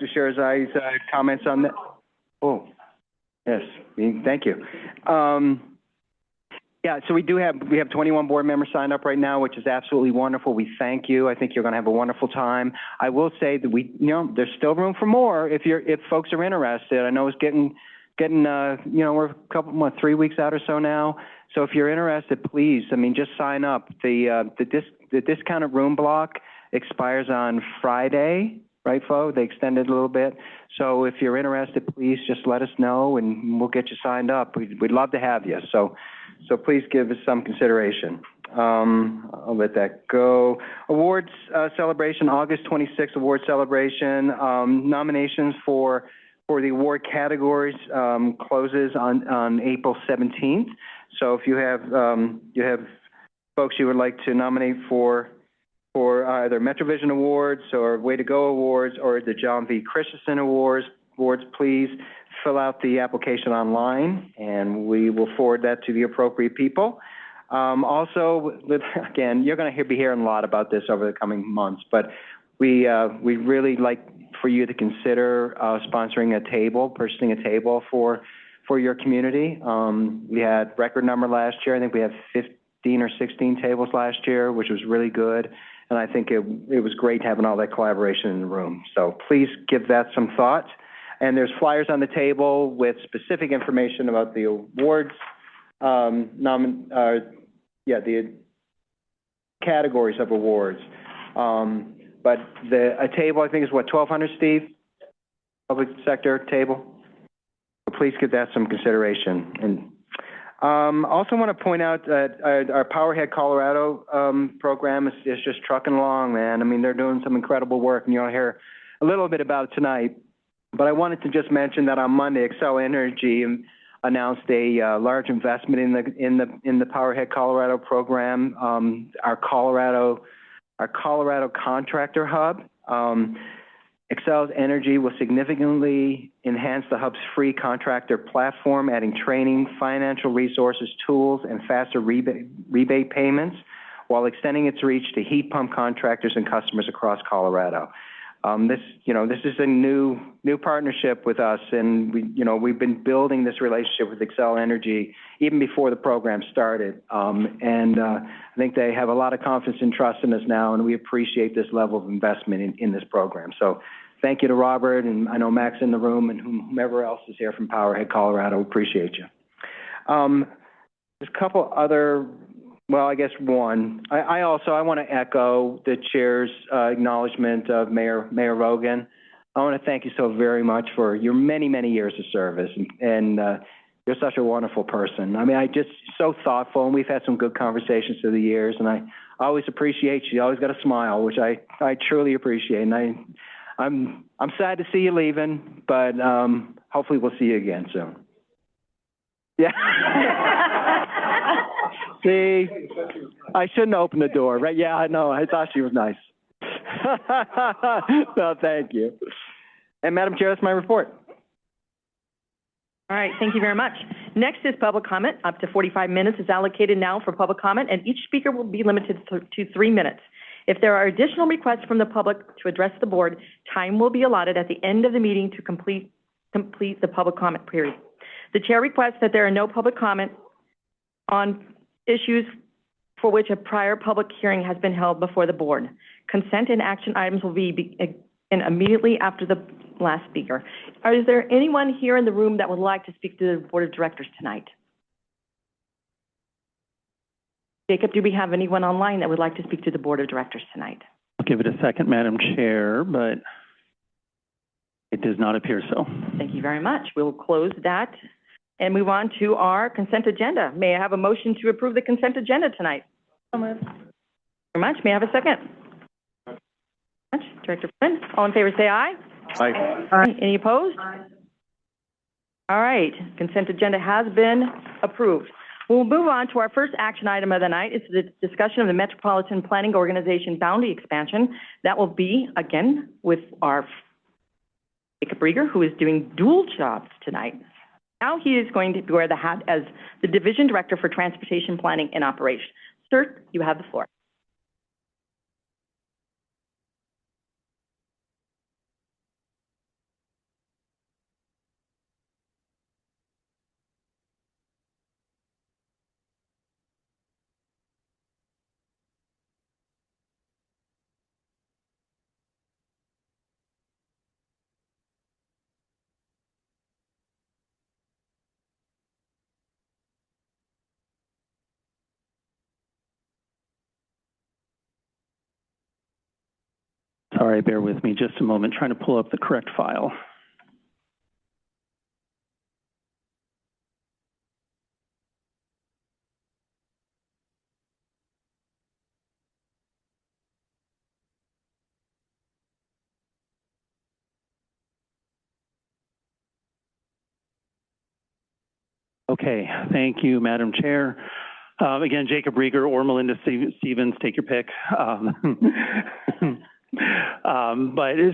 Sherzai's comments on that? Oh, yes, thank you. Yeah, so we have 21 board members signed up right now, which is absolutely wonderful. We thank you. I think you're going to have a wonderful time. I will say that there's still room for more if folks are interested. I know it's getting we're a couple 3 weeks out or so now. So if you're interested, please, just sign up. The discounted room block expires on Friday, right, Fo? They extended a little bit. So if you're interested, please just let us know and we'll get you signed up. We'd love to have you. So please give us some consideration. I'll let that go. Awards celebration, August 26th award celebration. Nominations for the award categories closes on April 17th. So if you have folks you would like to nominate for either MetroVision Awards or Way to Go Awards or the John V. Christensen Awards, please fill out the application online and we will forward that to the appropriate people. Also, again, you're going to be hearing a lot about this over the coming months, but we really like for you to consider sponsoring a table, purchasing a table for your community. We had record number last year. I think we had 15 or 16 tables last year, which was really good. And I think it was great having all that collaboration in the room. So please give that some thought. And there's flyers on the table with specific information about the awards, the categories of awards. But a table, I think, is what, 1,200, Steve? Public sector table? So please give that some consideration. And also want to point out that our Powerhead Colorado program is just trucking along, man. They're doing some incredible work, and you'll hear a little bit about it tonight. But I wanted to just mention that on Monday, Xcel Energy announced a large investment in the Powerhead Colorado program, our Colorado contractor hub. Xcel Energy will significantly enhance the hub's free contractor platform, adding training, financial resources, tools, and faster rebate payments, while extending its reach to heat pump contractors and customers across Colorado. This is a new partnership with us, and we've been building this relationship with Xcel Energy even before the program started. I think they have a lot of confidence and trust in us now, and we appreciate this level of investment in this program. So thank you to Robert, and I know Mac's in the room, and whomever else is here from Powerhead Colorado. We appreciate you. There's a couple other. Well, I guess one. I want to echo the chair's acknowledgement of Mayor Rogan. I want to thank you so very much for your many, many years of service, and you're such a wonderful person. I just so thoughtful, and we've had some good conversations through the years, and I always appreciate you. You always got a smile, which I truly appreciate, and I'm sad to see you leaving, but hopefully we'll see you again soon. Yeah. See, I shouldn't open the door, right? Yeah, I know. I thought she was nice. No, thank you. And Madam Chair, that's my report. All right, thank you very much. Next is public comment. Up to 45 minutes is allocated now for public comment, and each speaker will be limited to 3 minutes. If there are additional requests from the public to address the board, time will be allotted at the end of the meeting to complete the public comment period. The chair requests that there are no public comment on issues for which a prior public hearing has been held before the board. Consent and action items will be immediately after the last speaker. Is there anyone here in the room that would like to speak to the board of directors tonight? Jacob, do we have anyone online that would like to speak to the board of directors tonight? I'll give it a second, Madam Chair, but it does not appear so. Thank you very much. We'll close that and move on to our consent agenda. May I have a motion to approve the consent agenda tonight? Very much. May I have a second? Director Flynn. All in favor say aye. Aye. Any opposed? All right. Consent agenda has been approved. We'll move on to our first action item of the night. It's the discussion of the Metropolitan Planning Organization boundary expansion. That will be, again, with our Jacob Rieger, who is doing dual jobs tonight. Now he is going to wear the hat as the Division Director for Transportation Planning and Operations. Sir, you have the floor. Sorry, bear with me just a moment, trying to pull up the correct file. Okay, thank you, Madam Chair. Again, Jacob Rieger or Melinda Stevens, take your pick.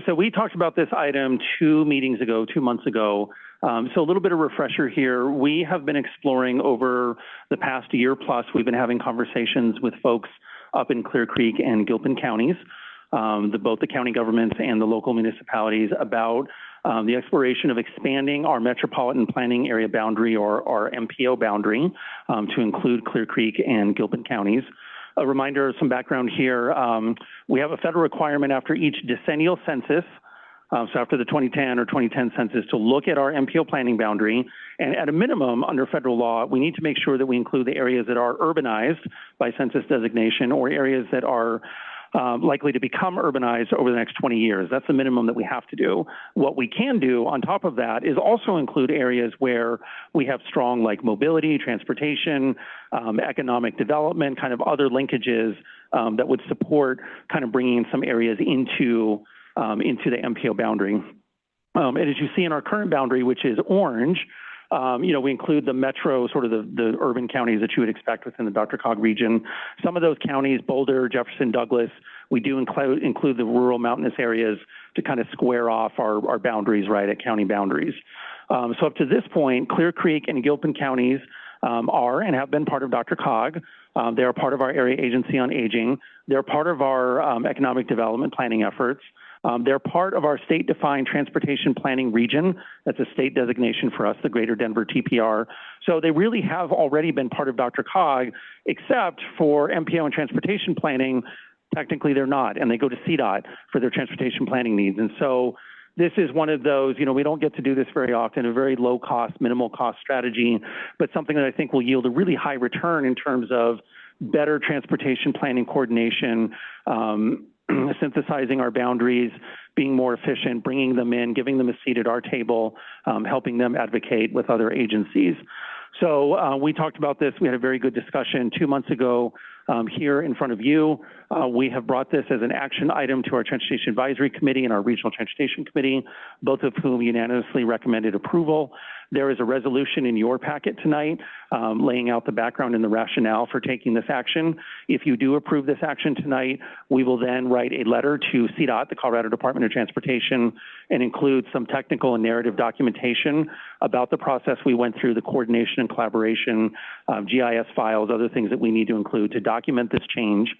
So we talked about this item 2 months ago. So a little bit of refresher here. We have been exploring over the past year plus, we've been having conversations with folks up in Clear Creek and Gilpin counties, both the county governments and the local municipalities about the exploration of expanding our metropolitan planning area boundary or our MPO boundary to include Clear Creek and Gilpin counties. A reminder of some background here, we have a federal requirement after each decennial census, so after the 2010 or 2010 census, to look at our MPO planning boundary. And at a minimum, under federal law, we need to make sure that we include the areas that are urbanized by census designation or areas that are likely to become urbanized over the next 20 years. That's the minimum that we have to do. What we can do on top of that is also include areas where we have strong like mobility, transportation, economic development, kind of other linkages that would support kind of bringing some areas into the MPO boundary. And as you see in our current boundary, which is orange, we include the metro, sort of the urban counties that you would expect within the DRCOG region. Some of those counties, Boulder, Jefferson, Douglas, we do include the rural mountainous areas to kind of square off our boundaries, right, at county boundaries. So up to this point, Clear Creek and Gilpin counties are and have been part of DRCOG. They are part of our Area Agency on Aging. They're part of our economic development planning efforts. They're part of our state-defined transportation planning region. That's a state designation for us, the Greater Denver TPR. So they really have already been part of DRCOG, except for MPO and transportation planning. Technically, they're not, and they go to CDOT for their transportation planning needs. And so this is one of those, we don't get to do this very often, a very low-cost, minimal-cost strategy, but something that I think will yield a really high return in terms of better transportation planning coordination, synthesizing our boundaries, being more efficient, bringing them in, giving them a seat at our table, helping them advocate with other agencies. So we talked about this. We had a very good discussion 2 months ago here in front of you. We have brought this as an action item to our Transportation Advisory Committee and our Regional Transportation Committee, both of whom unanimously recommended approval. There is a resolution in your packet tonight laying out the background and the rationale for taking this action. If you do approve this action tonight, we will then write a letter to CDOT, the Colorado Department of Transportation, and include some technical and narrative documentation about the process we went through, the coordination and collaboration, GIS files, other things that we need to include to document this change.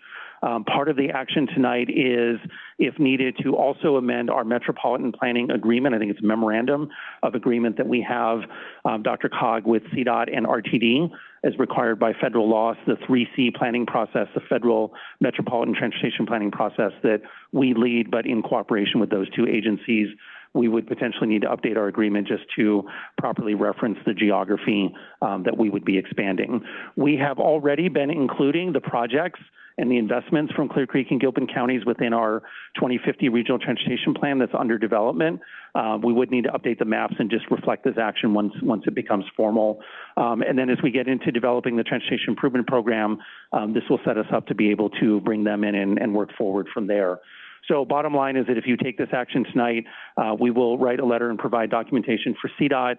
Part of the action tonight is, if needed, to also amend our Metropolitan Planning Agreement. I think it's a memorandum of agreement that we have, DRCOG with CDOT and RTD, as required by federal law, the 3C planning process, the federal Metropolitan Transportation Planning process that we lead, but in cooperation with those two agencies. We would potentially need to update our agreement just to properly reference the geography that we would be expanding. We have already been including the projects and the investments from Clear Creek and Gilpin counties within our 2050 Regional Transportation Plan that's under development. We would need to update the maps and just reflect this action once it becomes formal. And then as we get into developing the Transportation Improvement Program, this will set us up to be able to bring them in and work forward from there. So bottom line is that if you take this action tonight, we will write a letter and provide documentation for CDOT,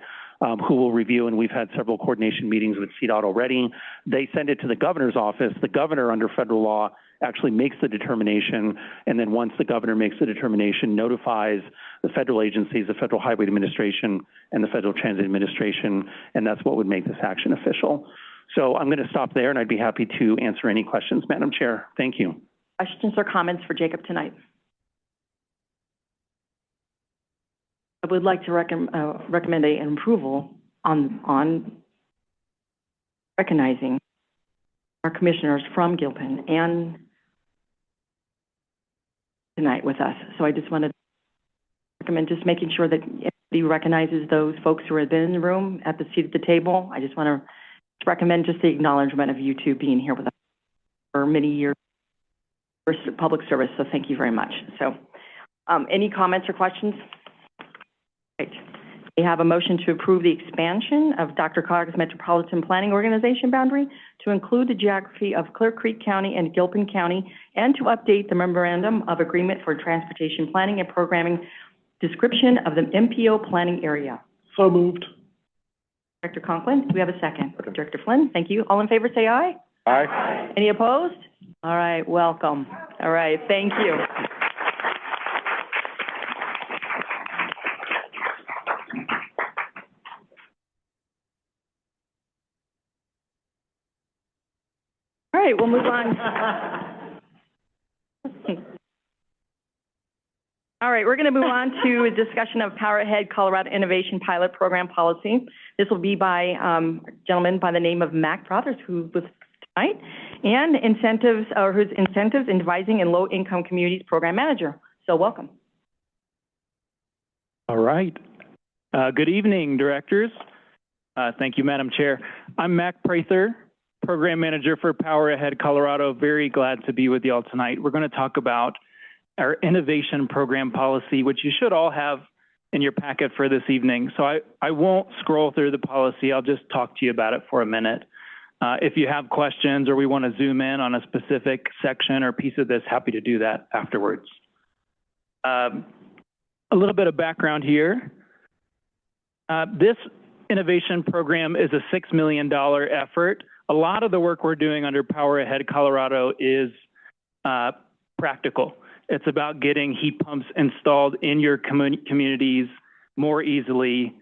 who will review, and we've had several coordination meetings with CDOT already. They send it to the governor's office. The governor, under federal law, actually makes the determination, and then once the governor makes the determination, notifies the federal agencies, the Federal Highway Administration and the Federal Transit Administration, and that's what would make this action official. So I'm going to stop there, and I'd be happy to answer any questions, Madam Chair. Thank you. Questions or comments for Jacob tonight? I would like to recommend an approval on recognizing our commissioners from Gilpin and tonight with us. So I just wanted to recommend just making sure that everybody recognizes those folks who have been in the room at the seat at the table. I just want to recommend just the acknowledgement of you two being here with us for many years for public service. So thank you very much. So Any comments or questions? Right. We have a motion to approve the expansion of DRCOG's Metropolitan Planning Organization boundary to include the geography of Clear Creek County and Gilpin County, and to update the Memorandum of Agreement for Transportation Planning and Programming description of the MPO planning area. So moved. Director Conklin, do we have a second? Director Flynn, thank you. All in favor, say aye. Aye. Any opposed? All right, welcome. All right, thank you. All right, we'll move on. All right, we're going to move on to a discussion of Power Ahead Colorado Innovation Pilot Program Policy. This will be by a gentleman by the name of Mac Brothers, who was tonight, and who's Incentives in Advising in Low-Income Communities Program Manager. So welcome. All right. Good evening, directors. Thank you, Madam Chair. I'm Mac Prather, Program Manager for Power Ahead Colorado. Very glad to be with y'all tonight. We're going to talk about our innovation program policy, which you should all have in your packet for this evening. So I won't scroll through the policy. I'll just talk to you about it for a minute. If you have questions or we want to zoom in on a specific section or piece of this, happy to do that afterwards. A little bit of background here. This innovation program is a $6 million effort. A lot of the work we're doing under Power Ahead Colorado is practical. It's about getting heat pumps installed in your communities more easily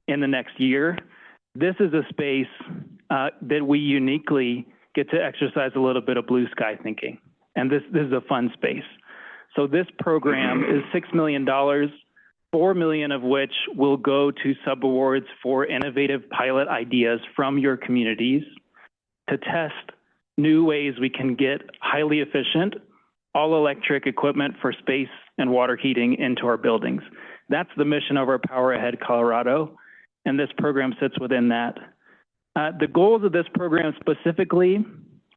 in the next year. This is a space that we uniquely get to exercise a little bit of blue sky thinking. And this is a fun space. So this program is $6 million, $4 million of which will go to subawards for innovative pilot ideas from your communities to test new ways we can get highly efficient, all-electric equipment for space and water heating into our buildings. That's the mission of our Power Ahead Colorado, and this program sits within that. The goals of this program specifically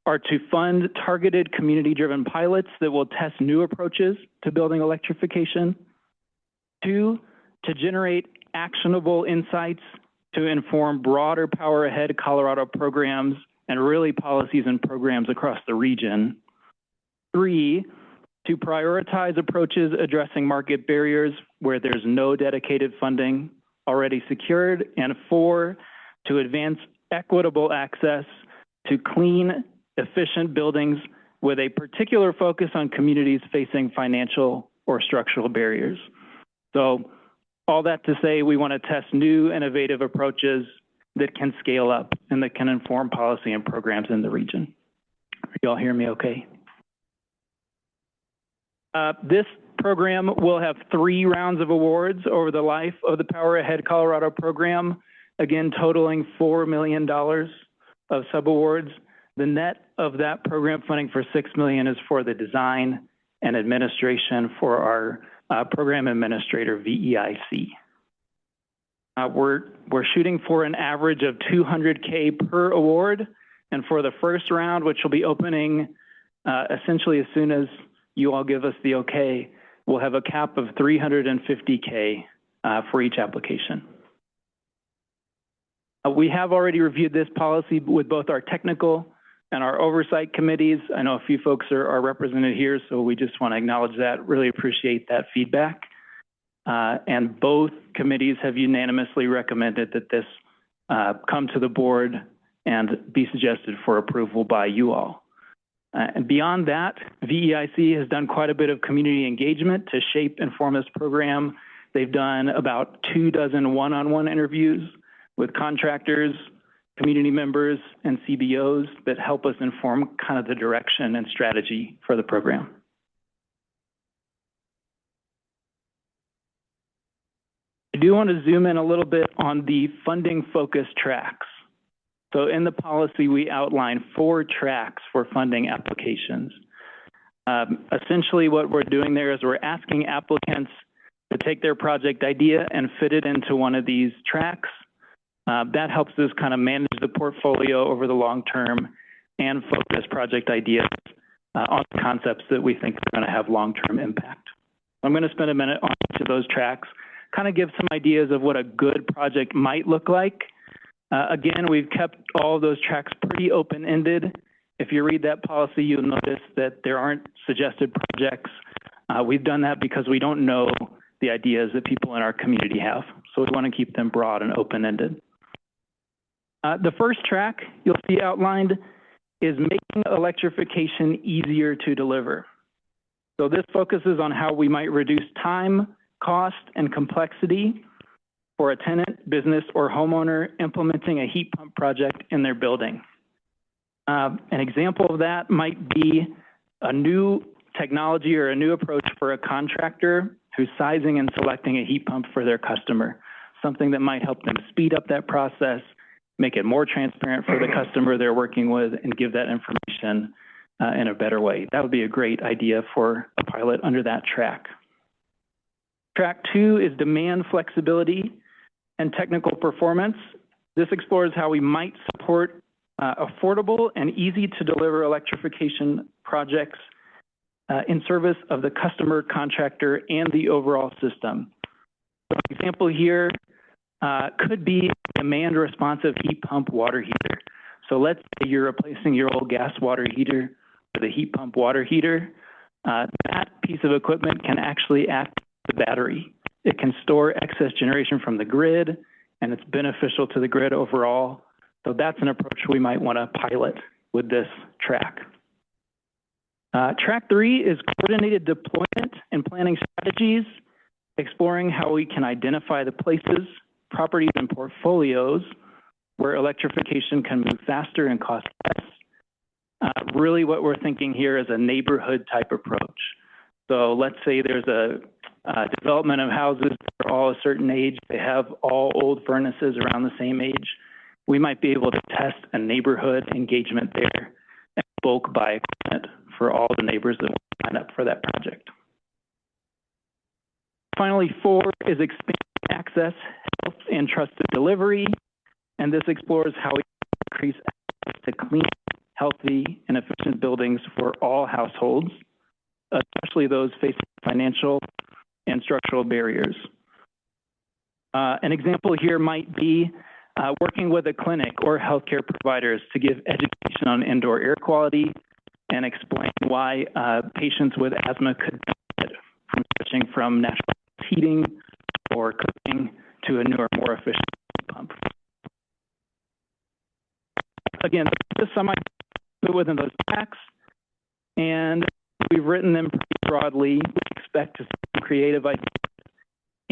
are to fund targeted community-driven pilots that will test new approaches to building electrification. 2, to generate actionable insights to inform broader Power Ahead Colorado programs and really policies and programs across the region. 3, to prioritize approaches addressing market barriers where there's no dedicated funding already secured. And 4, to advance equitable access to clean, efficient buildings with a particular focus on communities facing financial or structural barriers. So all that to say, we want to test new innovative approaches that can scale up and that can inform policy and programs in the region. Y'all hear me okay? This program will have 3 rounds of awards over the life of the Power Ahead Colorado program, again, totaling $4 million of subawards. The net of that program funding for $6 million is for the design and administration for our program administrator, VEIC. We're shooting for an average of $200K per award, and for the first round, which will be opening essentially as soon as you all give us the okay, we'll have a cap of $350K for each application. We have already reviewed this policy with both our technical and our oversight committees. I know a few folks are represented here, so we just want to acknowledge that, really appreciate that feedback. And both committees have unanimously recommended that this come to the board and be suggested for approval by you all. And beyond that, VEIC has done quite a bit of community engagement to shape and form this program. They've done about 24 one-on-one interviews with contractors, community members, and CBOs that help us inform kind of the direction and strategy for the program. I do want to zoom in a little bit on the funding focus tracks. So in the policy, we outline 4 tracks for funding applications. Essentially what we're doing there is we're asking applicants to take their project idea and fit it into one of these tracks. That helps us kind of manage the portfolio over the long term and focus project ideas on concepts that we think are going to have long-term impact. I'm going to spend a minute on each of those tracks, kind of give some ideas of what a good project might look like. Again, we've kept all those tracks pretty open-ended. If you read that policy, you'll notice that there aren't suggested projects. We've done that because we don't know the ideas that people in our community have. So we want to keep them broad and open-ended. The first track you'll see outlined is making electrification easier to deliver. So this focuses on how we might reduce time, cost, and complexity for a tenant, business, or homeowner implementing a heat pump project in their building. An example of that might be a new technology or a new approach for a contractor who's sizing and selecting a heat pump for their customer, something that might help them speed up that process, make it more transparent for the customer they're working with, and give that information in a better way. That would be a great idea for a pilot under that track. Track 2 is demand flexibility and technical performance. This explores how we might support affordable and easy to deliver electrification projects in service of the customer, contractor, and the overall system. So an example here could be a demand responsive heat pump water heater. So let's say you're replacing your old gas water heater with a heat pump water heater. That piece of equipment can actually act as a battery. It can store excess generation from the grid, and it's beneficial to the grid overall. So that's an approach we might want to pilot with this track. Track 3 is coordinated deployment and planning strategies, exploring how we can identify the places, properties, and portfolios where electrification can move faster and cost less. Really what we're thinking here is a neighborhood type approach. So let's say there's a development of houses that are all a certain age. They have all old furnaces around the same age. We might be able to test a neighborhood engagement there and bulk buy equipment for all the neighbors that will sign up for that project. Finally, 4 is expanding access, health, and trusted delivery. And this explores how we increase access to clean, healthy, and efficient buildings for all households, especially those facing financial and structural barriers. An example here might be working with a clinic or healthcare providers to give education on indoor air quality and explain why patients with asthma could benefit from switching from natural heating or cooking to a newer, more efficient heat pump. Again, just some ideas within those tracks, and we've written them pretty broadly. We expect to see creative ideas,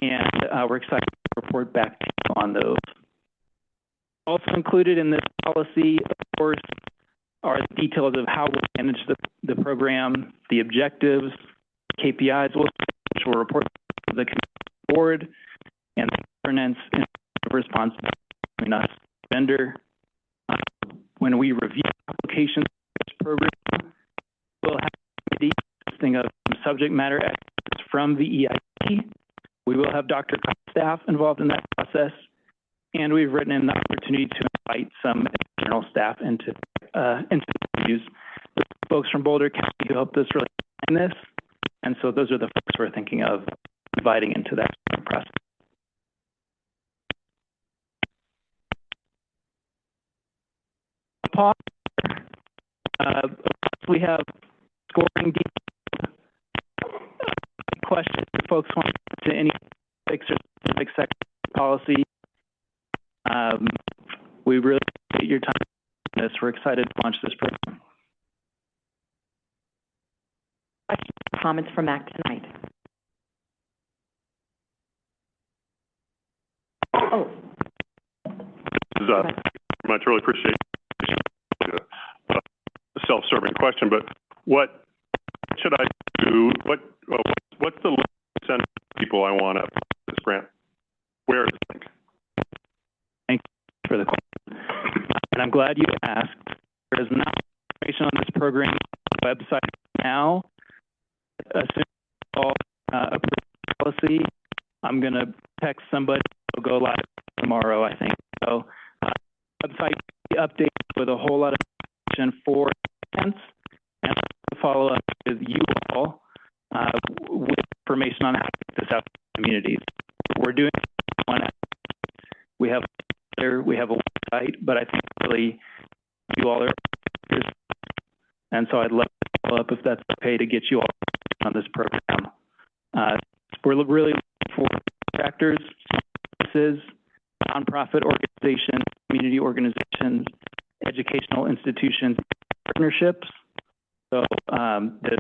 and we're excited to report back to you on those. Also included in this policy, of course, are the details of how we'll manage the program, the objectives, KPIs, which will report to the board, and the governance and responsibility between us and the vendor. When we review applications for this program, we'll have a committee consisting of subject matter experts from the EIT. We will have Dr. staff involved in that process, and we've written in the opportunity to invite some external staff into interviews. The folks from Boulder County who helped us really design this, and so those are the folks we're thinking of inviting into that process. Pause. We have scoring details. Questions if folks want to any specific section policy. We really appreciate your time on this. We're excited to launch this program. Comments from MAC tonight? Oh. This is much really appreciate a self-serving question, but what should I do? What's the percent of people I want to this grant? Where is the link? Thank you for the question. And I'm glad you asked. There is not information on this program on the website now. As soon as all approved policy, I'm going to text somebody. It'll go live tomorrow, I think. So website will be updated with a whole lot of information for events, and I'll follow up with you all with information information on how to get this out to communities. We're doing one. We have a website, but I think really you all are, and so I'd love to follow up if that's okay to get you all on this program. We're really looking for contractors, services, nonprofit organizations, community organizations, educational institutions, partnerships. So the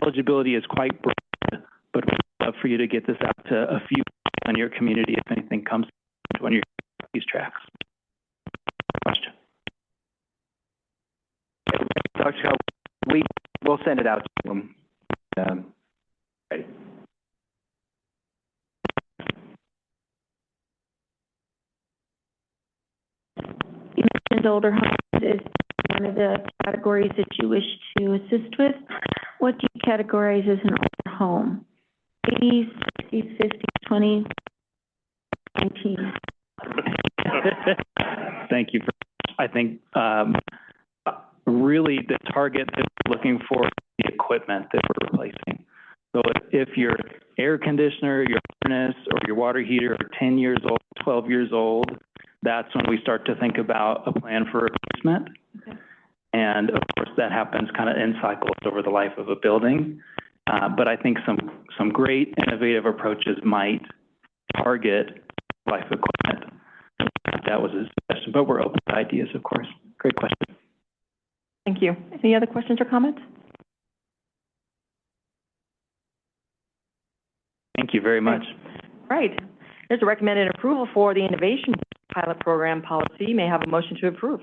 eligibility is quite broad, but we'd love for you to get this out to a few in your community if anything comes to one of these tracks. Question. Dr. Scott, we'll send it out to them. Right. You mentioned older homes is one of the categories that you wish to assist with. What do you categorize as an older home? 80s, 60s, 50s, 20s, 19? Thank you. I think really the target that we're looking for is the equipment that we're replacing. So if your air conditioner, your furnace, or your water heater are 10 years old, 12 years old, that's when we start to think about a plan for replacement. Okay. And of course, that happens kind of in cycles over the life of a building. But I think some great innovative approaches might target life equipment. That was a suggestion, but we're open to ideas, of course. Great question. Thank you. Any other questions or comments? Thank you very much. Right. There's a recommended approval for the Innovation Pilot Program policy. May I have a motion to approve?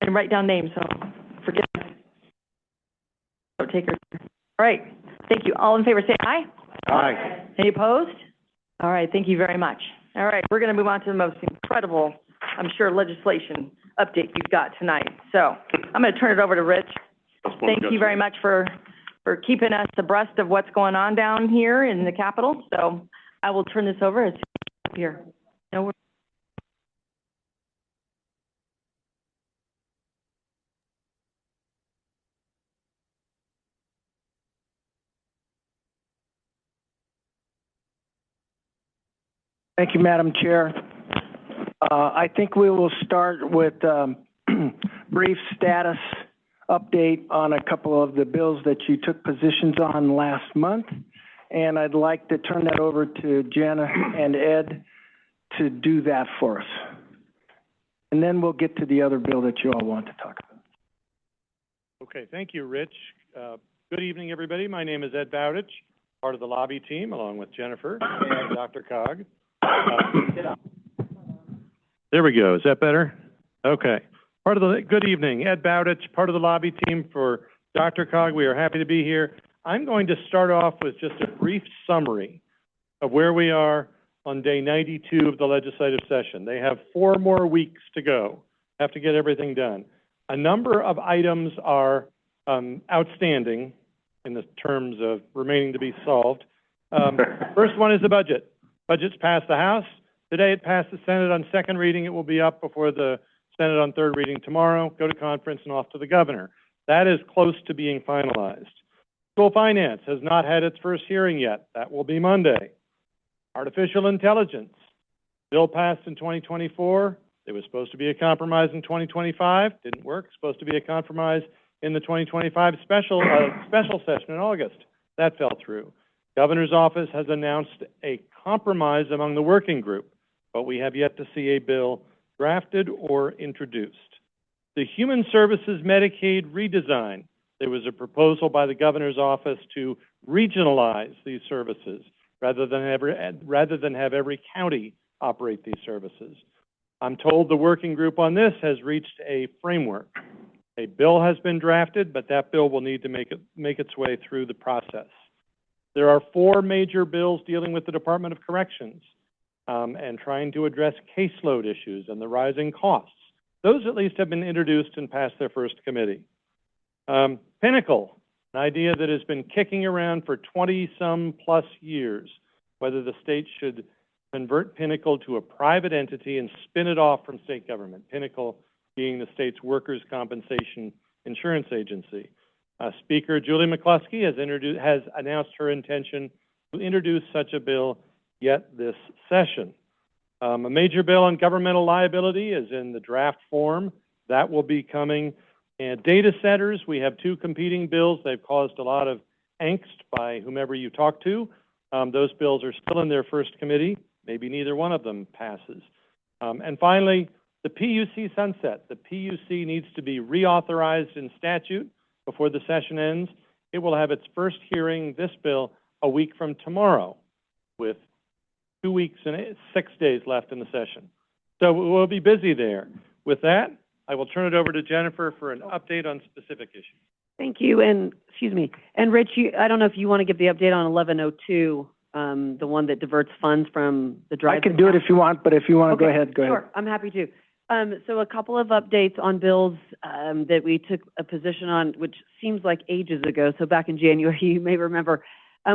And write down names, so forget. So takers. All right. Thank you. All in favor, say aye. Aye. Any opposed? All right. Thank you very much. All right. We're going to move on to the most incredible, I'm sure, legislation update you've got tonight. So I'm going to turn it over to Rich. Thank you very much for keeping us abreast of what's going on down here in the Capitol. So I will turn this over as up here. No worries. Thank you, Madam Chair. I think we will start with brief status update on a couple of the bills that you took positions on last month. And I'd like to turn that over to Jenna and Ed to do that for us. And then we'll get to the other bill that you all want to talk about. Okay, thank you, Rich. Good evening, everybody. My name is Ed Bowditch, part of the lobby team, along with Jennifer and DRCOG. There we go. Is that better? Okay. Good evening. Ed Bowditch, part of the lobby team for DRCOG. We are happy to be here. I'm going to start off with just a brief summary of where we are on day 92 of the legislative session. They have 4 more weeks to go. Have to get everything done. A number of items are outstanding in the terms of remaining to be solved. First one is the budget. Budget's passed the House. Today it passed the Senate on second reading. It will be up before the Senate on third reading tomorrow, go to conference and off to the governor. That is close to being finalized. School finance has not had its first hearing yet. That will be Monday. Artificial intelligence. Bill passed in 2024. It was supposed to be a compromise in 2025. Didn't work. Supposed to be a compromise in the 2025 special session in August. That fell through. Governor's office has announced a compromise among the working group, but we have yet to see a bill drafted or introduced. The Human Services Medicaid redesign. There was a proposal by the governor's office to regionalize these services rather than have every county operate these services. I'm told the working group on this has reached a framework. A bill has been drafted, but that bill will need to make its way through the process. There are 4 major bills dealing with the Department of Corrections and trying to address caseload issues and the rising costs. Those at least have been introduced and passed their first committee. Pinnacle, an idea that has been kicking around for 20-some plus years, whether the state should convert Pinnacle to a private entity and spin it off from state government. Pinnacle being the state's workers' compensation Insurance Agency. Speaker Julie McCluskey has announced her intention to introduce such a bill yet this session. A major bill on governmental liability is in the draft form. That will be coming. And data centers, we have two competing bills. They've caused a lot of angst by whomever you talk to. Those bills are still in their first committee. Maybe neither one of them passes. And finally, the PUC sunset. The PUC needs to be reauthorized in statute before the session ends. It will have its first hearing, this bill, a week from tomorrow, with 2 weeks and 6 days left in the session. So we'll be busy there. With that, I will turn it over to Jennifer for an update on specific issues. Thank you, and excuse me. And Rich, I don't know if you want to give the update on 1102, the one that diverts funds from the drive. I can do it if you want, but if you want to go ahead, go ahead. Sure, I'm happy to. So a couple of updates on bills that we took a position on, which seems like ages ago. So back in January, you may remember,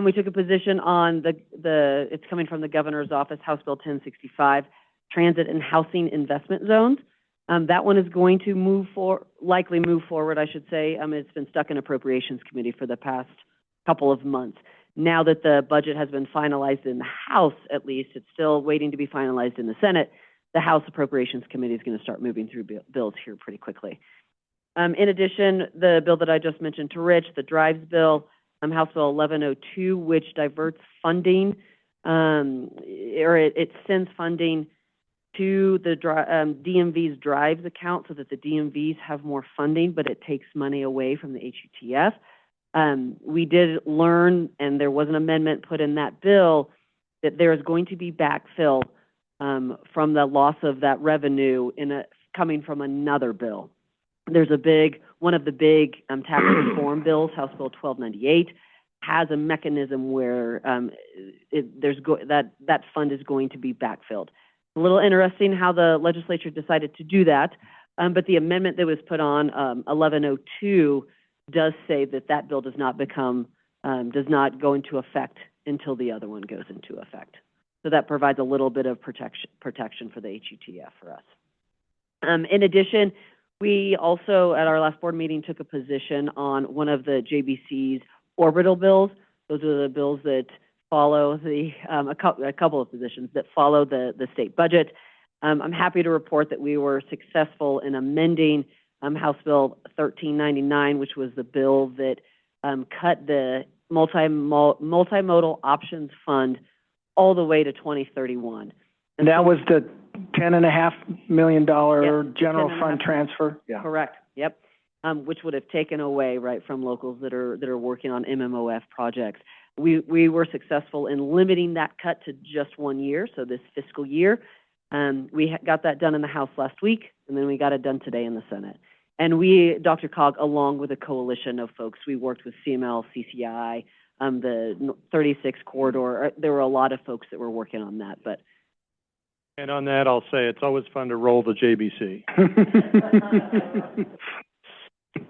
we took a position on it's coming from the governor's office, House Bill 1065, transit and housing investment zones. That one is going to likely move forward, I should say. It's been stuck in Appropriations Committee for the past couple of months. Now that the budget has been finalized in the House, at least, it's still waiting to be finalized in the Senate. The House Appropriations Committee is going to start moving through bills here pretty quickly. In addition, the bill that I just mentioned to Rich, the drives bill, House Bill 1102, which diverts funding, or it sends funding to the DMV's drives account so that the DMVs have more funding, but it takes money away from the HUTF. We did learn, and there was an amendment put in that bill, that there is going to be backfill from the loss of that revenue coming from another bill. There's one of the big tax reform bills, House Bill 1298, has a mechanism where that fund is going to be backfilled. A little interesting how the legislature decided to do that, but the amendment that was put on 1102 does say that bill does not go into effect until the other one goes into effect. So that provides a little bit of protection for the HUTF for us. In addition, we also, at our last board meeting, took a position on one of the JBC's orbital bills. Those are the bills that follow a couple of positions that follow the state budget. I'm happy to report that we were successful in amending House Bill 1399, which was the bill that cut the multimodal options fund all the way to 2031. And that was the $10.5 million general fund transfer? Yeah. Correct. Yep. Which would have taken away from locals that are working on MMOF projects. We were successful in limiting that cut to just 1 year, so this fiscal year. We got that done in the House last week, and then we got it done today in the Senate. And DRCOG, along with a coalition of folks, we worked with CML, CCI, the 36 corridor. There were a lot of folks that were working on that, but. And on that, I'll say it's always fun to roll the JBC.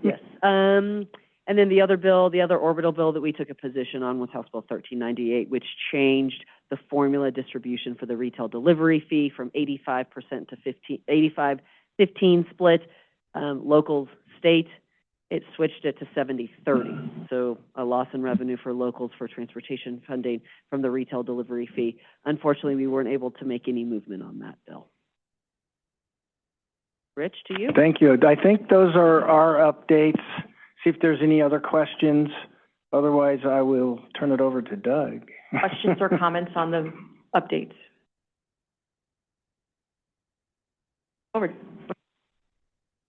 Yes. And then the other orbital bill that we took a position on was House Bill 1398, which changed the formula distribution for the retail delivery fee from 85% to 85-15 split, locals, state. It switched it to 70-30. So a loss in revenue for locals for transportation funding from the retail delivery fee. Unfortunately, we weren't able to make any movement on that bill. Rich, to you. Thank you. I think those are our updates. See if there's any other questions. Otherwise, I will turn it over to Doug. Questions or comments on the updates? Over.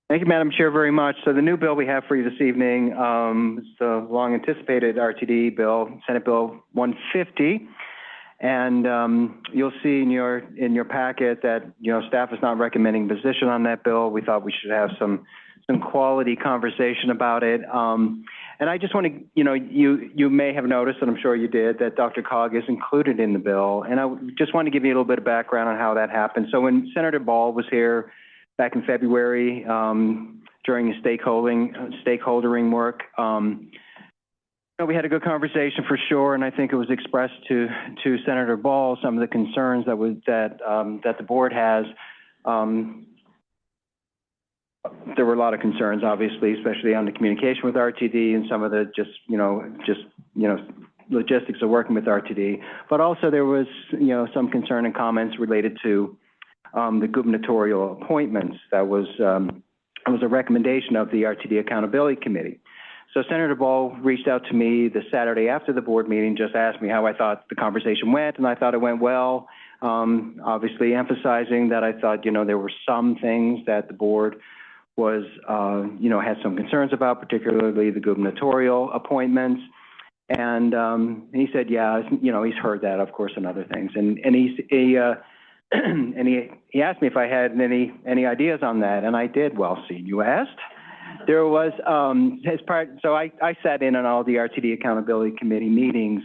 Thank you, Madam Chair, very much. So the new bill we have for you this evening is the long-anticipated RTD bill, Senate Bill 150. And you'll see in your packet that, staff is not recommending position on that bill. We thought we should have some quality conversation about it. And I just want to, you may have noticed, and I'm sure you did, that DRCOG is included in the bill. And I just want to give you a little bit of background on how that happened. So when Senator Ball was here back in February during the stakeholdering work, we had a good conversation for sure, and I think it was expressed to Senator Ball some of the concerns that the board has there were a lot of concerns, obviously, especially on the communication with RTD and some of the logistics of working with RTD. But also there was, some concern and comments related to the gubernatorial appointments. That was a recommendation of the RTD Accountability Committee. So Senator Ball reached out to me the Saturday after the board meeting, just asked me how I thought the conversation went, and I thought it went well. Obviously emphasizing that I thought, there were some things that the board was, had some concerns about, particularly the gubernatorial appointments. And he said, yeah, he's heard that, of course, and other things. And he asked me if I had any ideas on that, and I did. Well, see, you asked. There was so I sat in on all the RTD Accountability Committee meetings,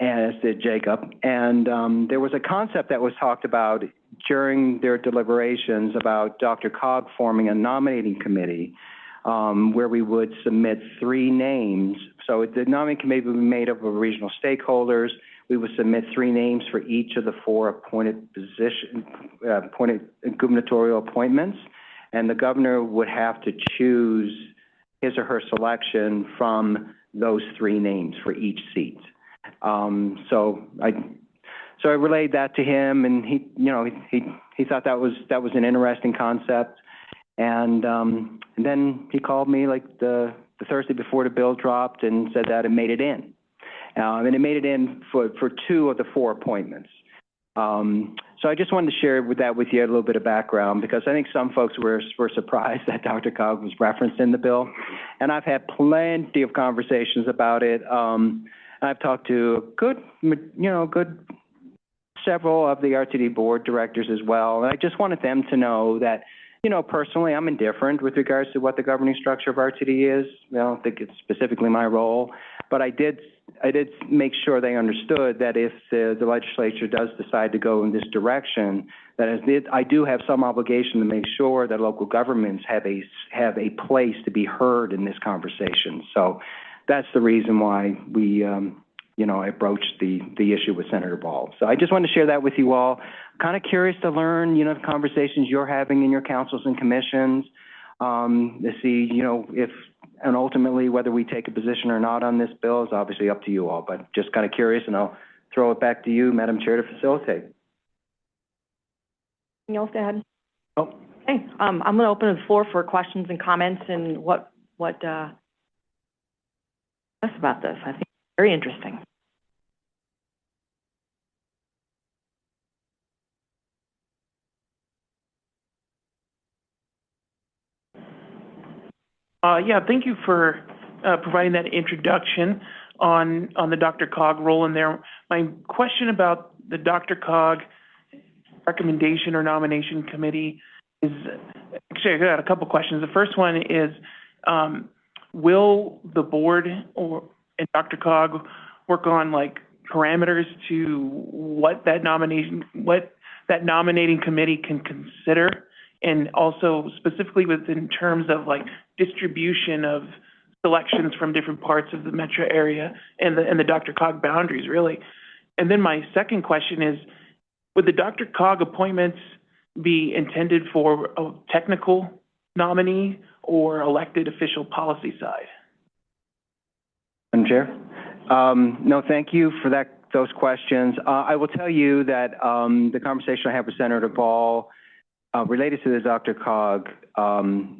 as did Jacob, and there was a concept that was talked about during their deliberations about DRCOG forming a nominating committee where we would submit 3 names. So the nominating committee would be made up of regional stakeholders. We would submit 3 names for each of the 4 appointed gubernatorial appointments, and the governor would have to choose his or her selection from those 3 names for each seat. So I relayed that to him, and he thought that was an interesting concept, and then he called me like the Thursday before the bill dropped and said that it made it in, and it made it in for 2 of the 4 appointments. So I just wanted to share that with you, a little bit of background, because I think some folks were surprised that DRCOG was referenced in the bill, and I've had plenty of conversations about it. I've talked to good several of the RTD board directors as well, and I just wanted them to know that, personally, I'm indifferent with regards to what the governing structure of RTD is. I don't think it's specifically my role, but I did make sure they understood that if the legislature does decide to go in this direction, that I do have some obligation to make sure that local governments have a place to be heard in this conversation. So that's the reason why we, I broached the issue with Senator Ball. So I just wanted to share that with you all. Kind of curious to learn, the conversations you're having in your councils and commissions, to see, if, and ultimately whether we take a position or not on this bill is obviously up to you all, but just kind of curious, and I'll throw it back to you, Madam Chair, to facilitate. Anything else to add? Oh. Okay, I'm going to open the floor for questions and comments and what about this. I think it's very interesting. Thank you for providing that introduction on the DRCOG role in there. My question about the DRCOG recommendation or nomination committee is, actually, I got a couple questions. The first one is, will the board and DRCOG work on parameters to what that nominating committee can consider? And also specifically within terms of distribution of selections from different parts of the metro area and the DRCOG boundaries, really. And then my second question is, would the DRCOG appointments be intended for a technical nominee or elected official policy side? Madam Chair? No, thank you for those questions. I will tell you that the conversation I had with Senator Ball related to the DRCOG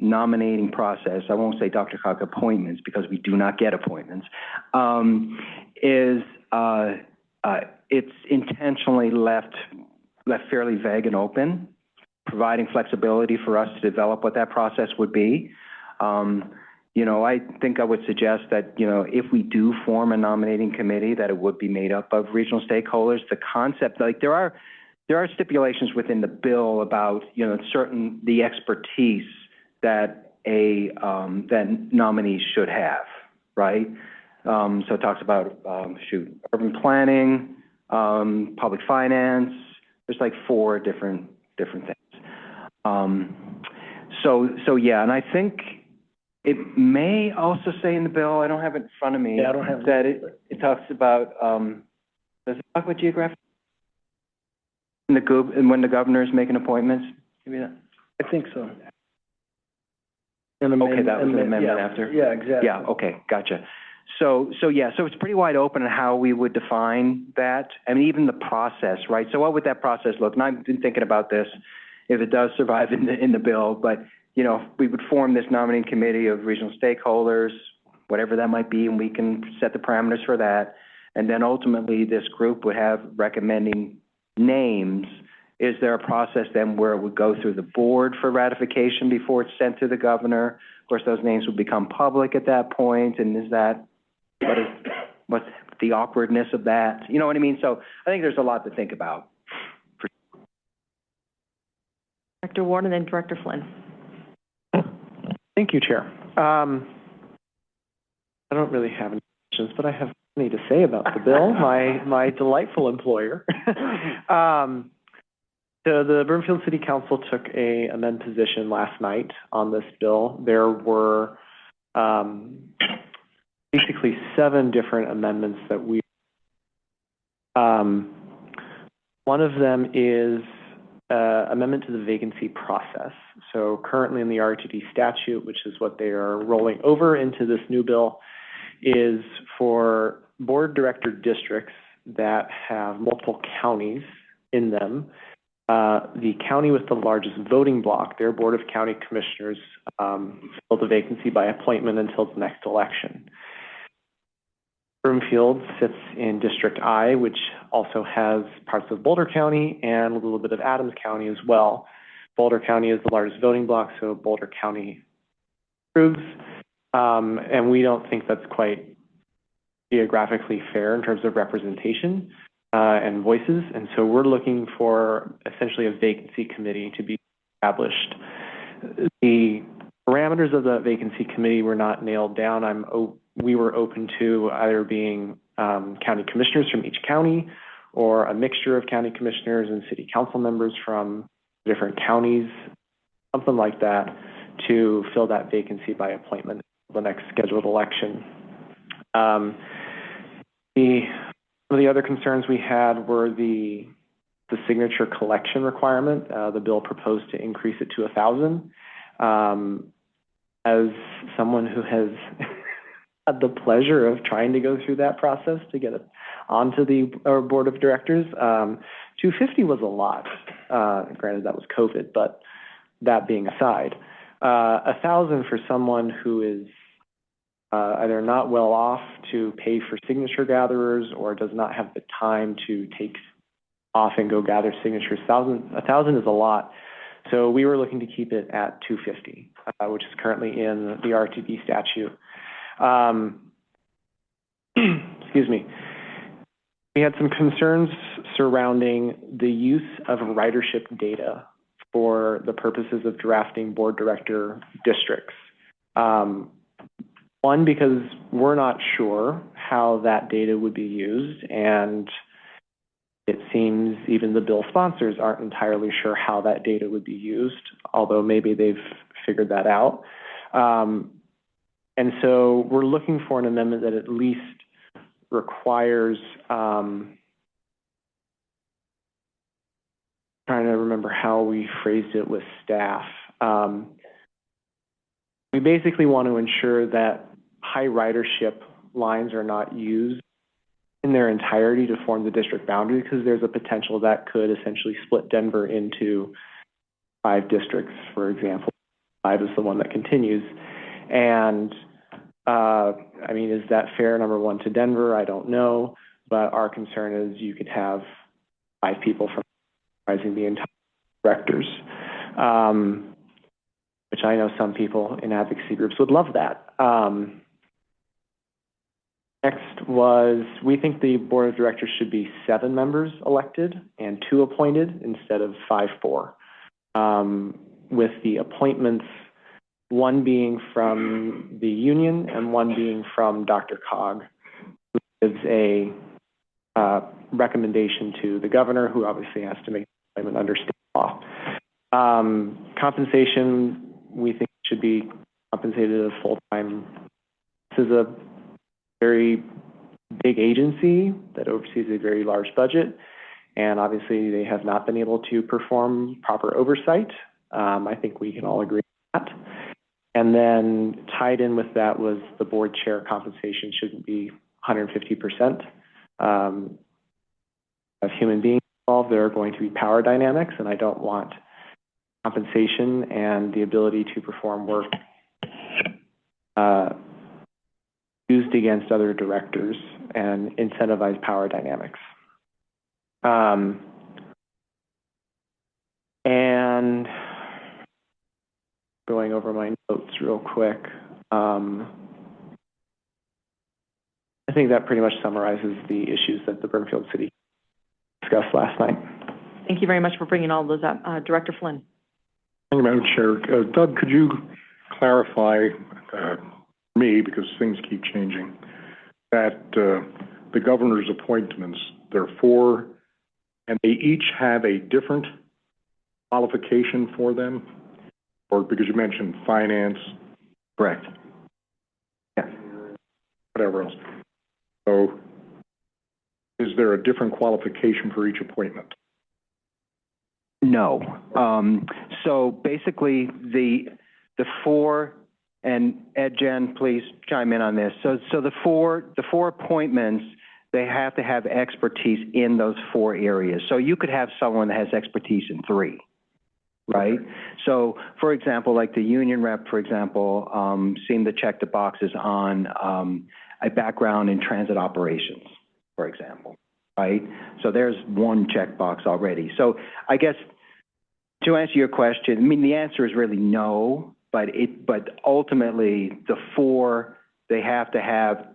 nominating process, I won't say DRCOG appointments because we do not get appointments, it's intentionally left fairly vague and open, providing flexibility for us to develop what that process would be. I think I would suggest that, if we do form a nominating committee, that it would be made up of regional stakeholders. The concept, there are stipulations within the bill about, the expertise that that nominees should have, right? So it talks about, urban planning, public finance. There's 4 different things. So yeah, and I think it may also say in the bill, I don't have it in front of me. Yeah, I don't have it. That it talks about, does it talk about geographic? And when the governor is making appointments? Maybe that. I think so. An Okay, that was an amendment yeah. after? Yeah, exactly. Yeah, okay, gotcha. So it's pretty wide open on how we would define that, and even the process, right? So what would that process look? And I've been thinking about this, if it does survive in the bill, but, you know, we would form this nominating committee of regional stakeholders, whatever that might be, and we can set the parameters for that. And then ultimately, this group would have recommending names. Is there a process then where it would go through the board for ratification before it's sent to the governor? Of course, those names would become public at that point, and is that, what's the awkwardness of that? You know what I mean? So I think there's a lot to think about. Director Ward and then Director Flynn. Thank you, Chair. I don't really have any questions, but I have plenty to say about the bill, my delightful employer. So the Broomfield City Council took a amend position last night on this bill. There were basically 7 different amendments that we. One of them is amendment to the vacancy process. So currently in the RTD statute, which is what they are rolling over into this new bill, is for board director districts that have multiple counties in them. The county with the largest voting block, their Board of County Commissioners, fill the vacancy by appointment until the next election. Broomfield sits in District I, which also has parts of Boulder County and a little bit of Adams County as well. Boulder County is the largest voting block, so Boulder County approves. And we don't think that's quite geographically fair in terms of representation and voices. And so we're looking for essentially a vacancy committee to be established. The parameters of the vacancy committee were not nailed down. We were open to either being county commissioners from each county or a mixture of county commissioners and city council members from different counties, something like that, to fill that vacancy by appointment the next scheduled election. Some of the other concerns we had were the signature collection requirement. The bill proposed to increase it to 1,000. As someone who has had the pleasure of trying to go through that process to get it onto the board of directors, 250 was a lot. Granted, that was COVID, but that being aside, 1,000 for someone who is either not well off to pay for signature gatherers or does not have the time to take off and go gather signatures. 1,000 is a lot. So we were looking to keep it at 250, which is currently in the RTD statute. Excuse me. We had some concerns surrounding the use of ridership data for the purposes of drafting board director districts. One, because we're not sure how that data would be used, and it seems even the bill sponsors aren't entirely sure how that data would be used, although maybe they've figured that out. And so we're looking for an amendment that at least requires, trying to remember how we phrased it with staff. We basically want to ensure that high ridership lines are not used in their entirety to form the district boundary, because there's a potential that could essentially split Denver into 5 districts, for example. 5 is the one that continues. And I mean, is that fair, number one, to Denver? I don't know. But our concern is you could have 5 people from rising the entire directors, which I know some people in advocacy groups would love that. Next was, we think the board of directors should be 7 members elected and 2 appointed instead of 5-4. With the appointments, 1 being from the union and 1 being from DRCOG, who gives a recommendation to the governor, who obviously has to make the appointment under state law. Compensation, we think, should be compensated at a full-time. This is a very big agency that oversees a very large budget, and obviously they have not been able to perform proper oversight. I think we can all agree on that. And then tied in with that was the board chair compensation shouldn't be 150%. Of human beings involved, there are going to be power dynamics, and I don't want compensation and the ability to perform work used against other directors and incentivize power dynamics. And going over my notes real quick, I think that pretty much summarizes the issues that the Burnfield City discussed last night. Thank you very much for bringing all those up. Director Flynn. Thank you, Madam Chair. Doug, could you clarify me, because things keep changing, that the governor's appointments, there are 4, and they each have a different qualification for them? Or because you mentioned finance? Correct. Yeah. Whatever else. So is there a different qualification for each appointment? No. So basically, the 4, and Ed, Jen, please chime in on this. So the four appointments, they have to have expertise in those 4 areas. So you could have someone that has expertise in 3, right? So, for example, like the union rep, for example, seemed to check the boxes on a background in transit operations, for example, right? So there's one checkbox already. So I guess to answer your question, I mean, the answer is really no, but ultimately the 4, they have to have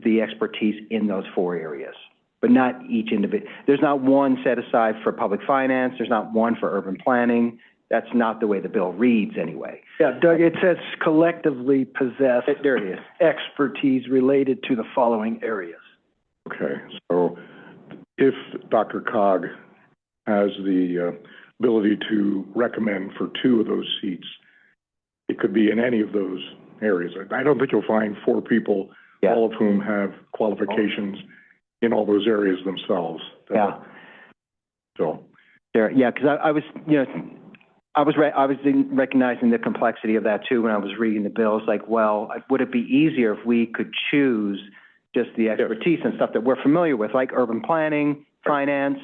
the expertise in those 4 areas, but not each individual. There's not one set aside for public finance. There's not one for urban planning. That's not the way the bill reads anyway. Yeah, Doug, it says collectively possess There it is. expertise related to the following areas. Okay, so if DRCOG has the ability to recommend for 2 of those seats, it could be in any of those areas. I don't think you'll find 4 people, all of whom have qualifications in all those areas themselves. Yeah. So. Yeah, because I was, I was recognizing the complexity of that too when I was reading the bill. It's like, well, would it be easier if we could choose just the expertise and stuff that we're familiar with, like urban planning, finance,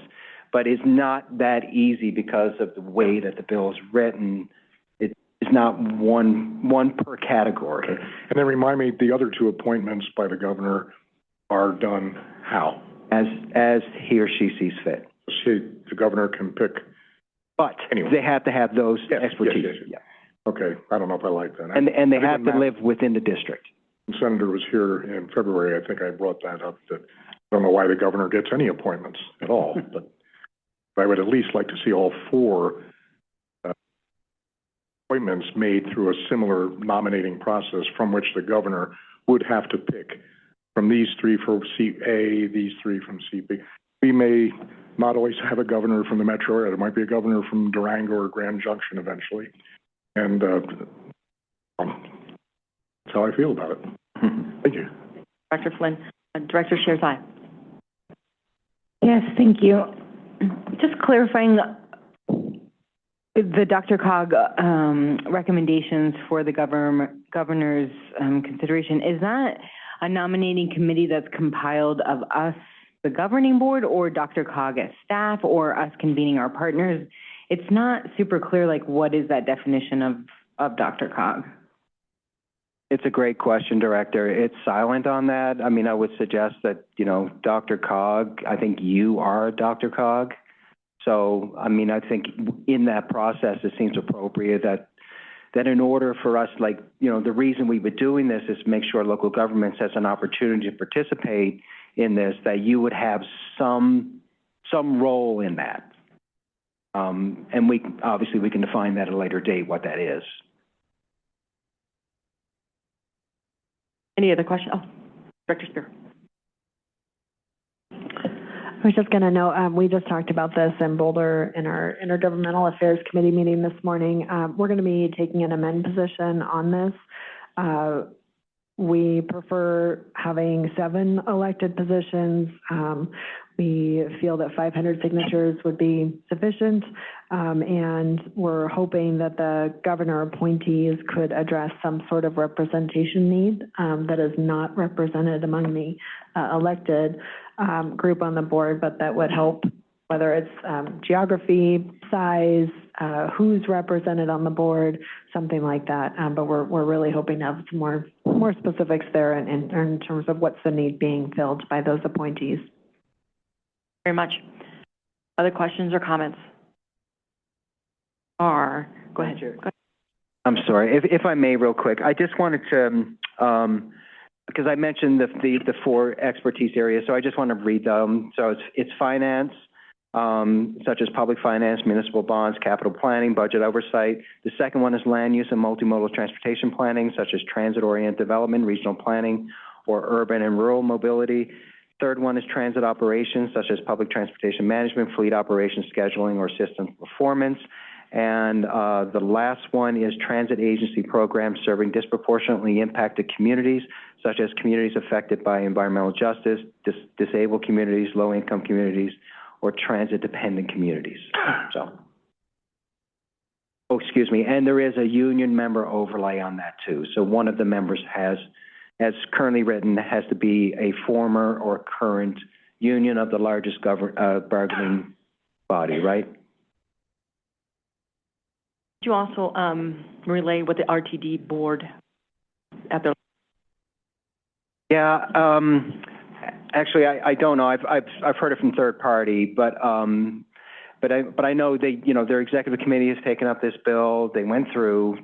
but it's not that easy because of the way that the bill is written. It's not one per category. Okay. And then remind me, the other 2 appointments by the governor are done how? As he or she sees fit. The governor can pick. But anyway, they have to have those expertise. Yes. Okay, I don't know if I like that. And they have to live within the district. When the senator was here in February, I think I brought that up, that I don't know why the governor gets any appointments at all, but I would at least like to see all 4 appointments made through a similar nominating process from which the governor would have to pick from these 3 for seat A, these 3 from seat B. We may not always have a governor from the metro area. There might be a governor from Durango or Grand Junction eventually. And that's how I feel about it. Thank you. Director Flynn. Director shares aye. Yes, thank you. Just clarifying the DRCOG recommendations for the governor's consideration. Is that a nominating committee that's compiled of us, the governing board, or DRCOG as staff, or us convening our partners? It's not super clear, like, what is that definition of DRCOG? It's a great question, Director. It's silent on that. I mean, I would suggest that, DRCOG, I think you are DRCOG. So, I mean, I think in that process, it seems appropriate that in order for us, the reason we've been doing this is to make sure local governments has an opportunity to participate in this, that you would have some role in that. And we can define that at a later date, what that is. Any other questions? Oh, Director Spear. I was just going to note, we just talked about this in Boulder in our Intergovernmental Affairs Committee meeting this morning. We're going to be taking an amend position on this. we prefer having 7 elected positions. We feel that 500 signatures would be sufficient, and we're hoping that the governor appointees could address some sort of representation need that is not represented among the elected group on the board, but that would help, whether it's geography, size, who's represented on the board, something like that. But we're really hoping to have some more specifics there in terms of what's the need being filled by those appointees. Very much. Other questions or comments? Go ahead. Go ahead. I'm sorry, if I may, real quick. I just wanted to, because I mentioned the 4 expertise areas, so I just want to read them. So it's finance, such as public finance, municipal bonds, capital planning, budget oversight. The second one is land use and multimodal transportation planning, such as transit-oriented development, regional planning, or urban and rural mobility. Third one is transit operations, such as public transportation management, fleet operations, scheduling, or system performance. And the last one is transit agency programs serving disproportionately impacted communities, such as communities affected by environmental justice, disabled communities, low-income communities, or transit-dependent communities. So, excuse me, and there is a union member overlay on that too. So one of the members has, as currently written, has to be a former or current union of the largest bargaining body, right? Could you also relay what the RTD board at the? Yeah, actually, I don't know. I've heard it from third party, but I know their executive committee has taken up this bill. They went through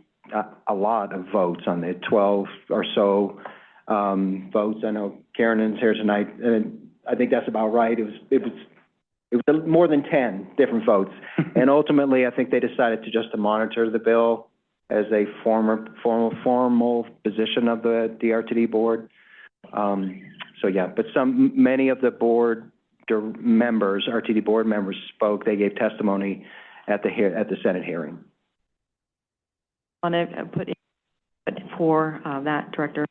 a lot of votes on it, 12 or so votes. I know Karen is here tonight, and I think that's about right. It was more than 10 different votes, and ultimately, I think they decided to monitor the bill as a formal position of the DRTD board. So yeah, but many of the board members, RTD board members, spoke. They gave testimony at the Senate hearing. Want to put in for that, Director?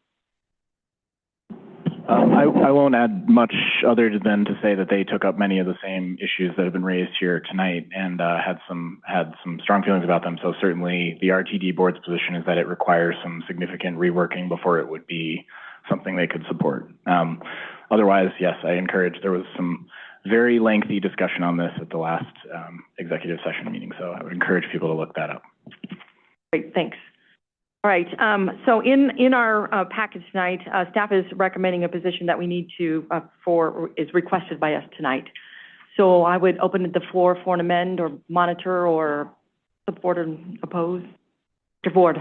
I won't add much other than to say that they took up many of the same issues that have been raised here tonight and had some strong feelings about them. So certainly the RTD board's position is that it requires some significant reworking before it would be something they could support. Otherwise, yes, I encourage. There was some very lengthy discussion on this at the last executive session meeting, so I would encourage people to look that up. Great, thanks. All right, so in our package tonight, staff is recommending a position that we need to, is requested by us tonight. So I would open the floor for an amend or monitor or support or oppose. Mr. Ford.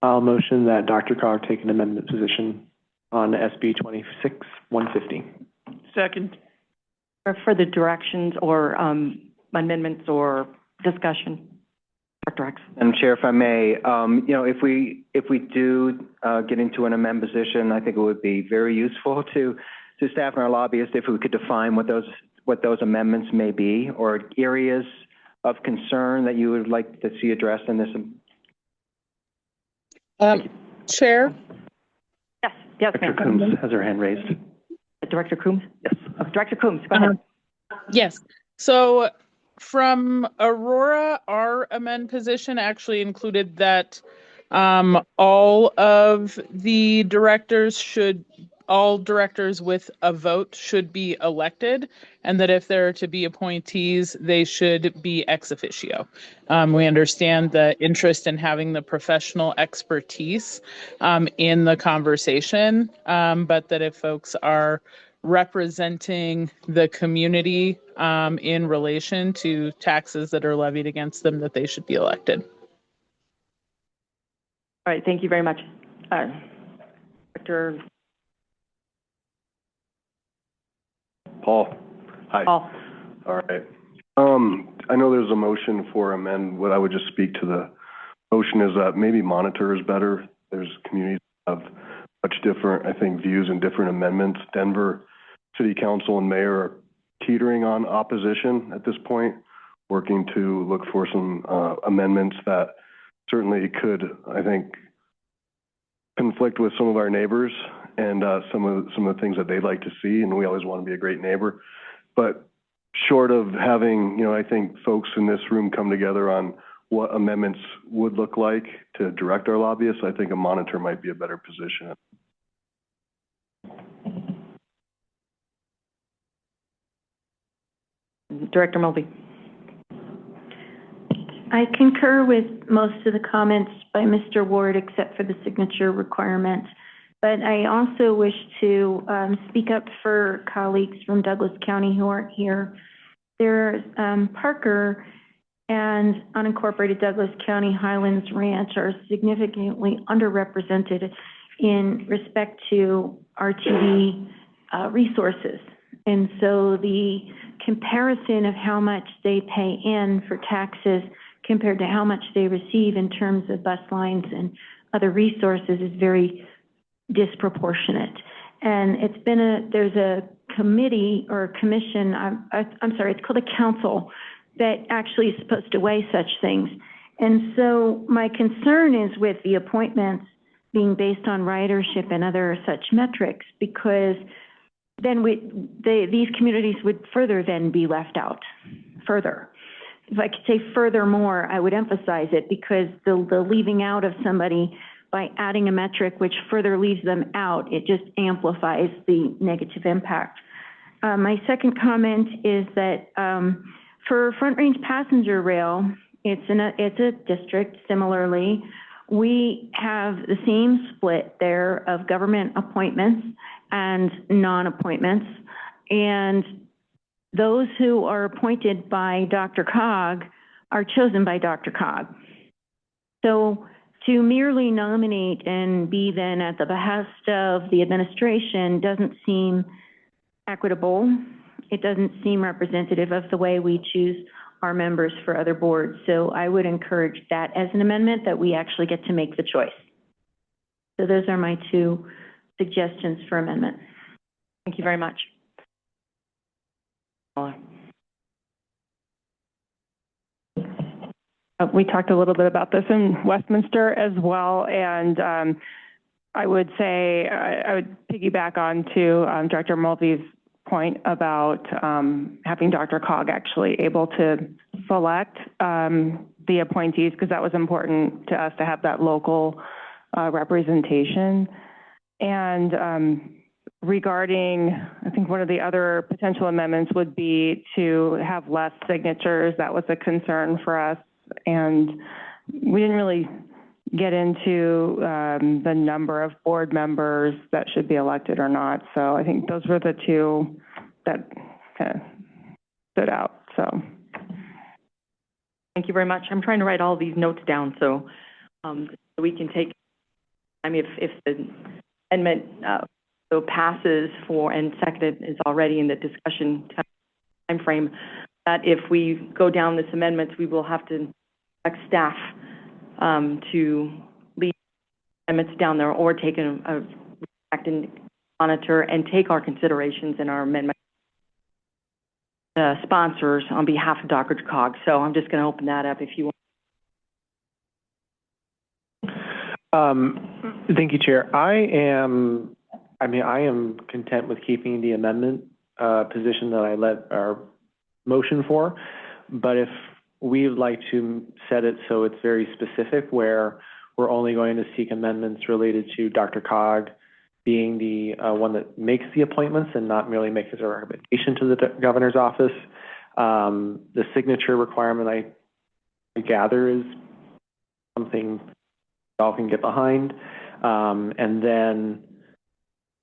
I'll motion that DRCOG take an amendment position on SB 26-150. Second. Or further directions or amendments or discussion? Dr. X. Madam Chair, if I may, if we do get into an amend position, I think it would be very useful to staff and our lobbyists if we could define what those amendments may be or areas of concern that you would like to see addressed in this. Chair? Yes, Director Coombs has her hand raised. Director Coombs? Yes. Director Coombs, go ahead. Yes. So from Aurora, our amend position actually included that all directors with a vote should be elected, and that if there are to be appointees, they should be ex officio. We understand the interest in having the professional expertise in the conversation, but that if folks are representing the community in relation to taxes that are levied against them, that they should be elected. All right, thank you very much. Dr. Paul. Hi. Paul. All right. I know there's a motion for amend. What I would just speak to the motion is that maybe monitor is better. There's communities that have much different, I think, views and different amendments. Denver City Council and Mayor are teetering on opposition at this point, working to look for some amendments that certainly could, I think, conflict with some of our neighbors and some of the things that they'd like to see, and we always want to be a great neighbor. But short of having, you know, I think folks in this room come together on what amendments would look like to direct our lobbyists, I think a monitor might be a better position. Director Mulvey. I concur with most of the comments by Mr. Ward, except for the signature requirement. But I also wish to speak up for colleagues from Douglas County who aren't here. There's Parker and unincorporated Douglas County Highlands Ranch are significantly underrepresented in respect to RTD resources. And so the comparison of how much they pay in for taxes compared to how much they receive in terms of bus lines and other resources is very disproportionate. And it's been there's a committee or a commission, I'm sorry, it's called a council that actually is supposed to weigh such things. And so my concern is with the appointments being based on ridership and other such metrics, because then these communities would further then be left out further. If I could say furthermore, I would emphasize it, because the leaving out of somebody by adding a metric which further leaves them out, it just amplifies the negative impact. My second comment is that for Front Range Passenger Rail, it's a district similarly. We have the same split there of government appointments and non-appointments, and those who are appointed by DRCOG are chosen by DRCOG. So to merely nominate and be then at the behest of the administration doesn't seem equitable. It doesn't seem representative of the way we choose our members for other boards. So I would encourage that as an amendment, that we actually get to make the choice. So those are my two suggestions for amendment. Thank you very much. We talked a little bit about this in Westminster as well, and I would say I would piggyback on to Director Mulvey's point about having DRCOG actually able to select the appointees, because that was important to us to have that local representation. And regarding, I think one of the other potential amendments would be to have less signatures. That was a concern for us, and we didn't really get into the number of board members that should be elected or not. So I think those were the two that kind of stood out. So thank you very much. I'm trying to write all these notes down so we can take, I mean, if the amendment so passes for and seconded is already in the discussion time frame, that if we go down this amendment, we will have to direct staff to lead amendments down there, or take a acting monitor and take our considerations in our amendment sponsors on behalf of DRCOG. So I'm just going to open that up if you want. Thank you, Chair. I am content with keeping the amendment position that I led our motion for, but if we would like to set it so it's very specific, where we're only going to seek amendments related to DRCOG being the one that makes the appointments and not merely makes a recommendation to the governor's office. The signature requirement, I gather, is something y'all can get behind. And then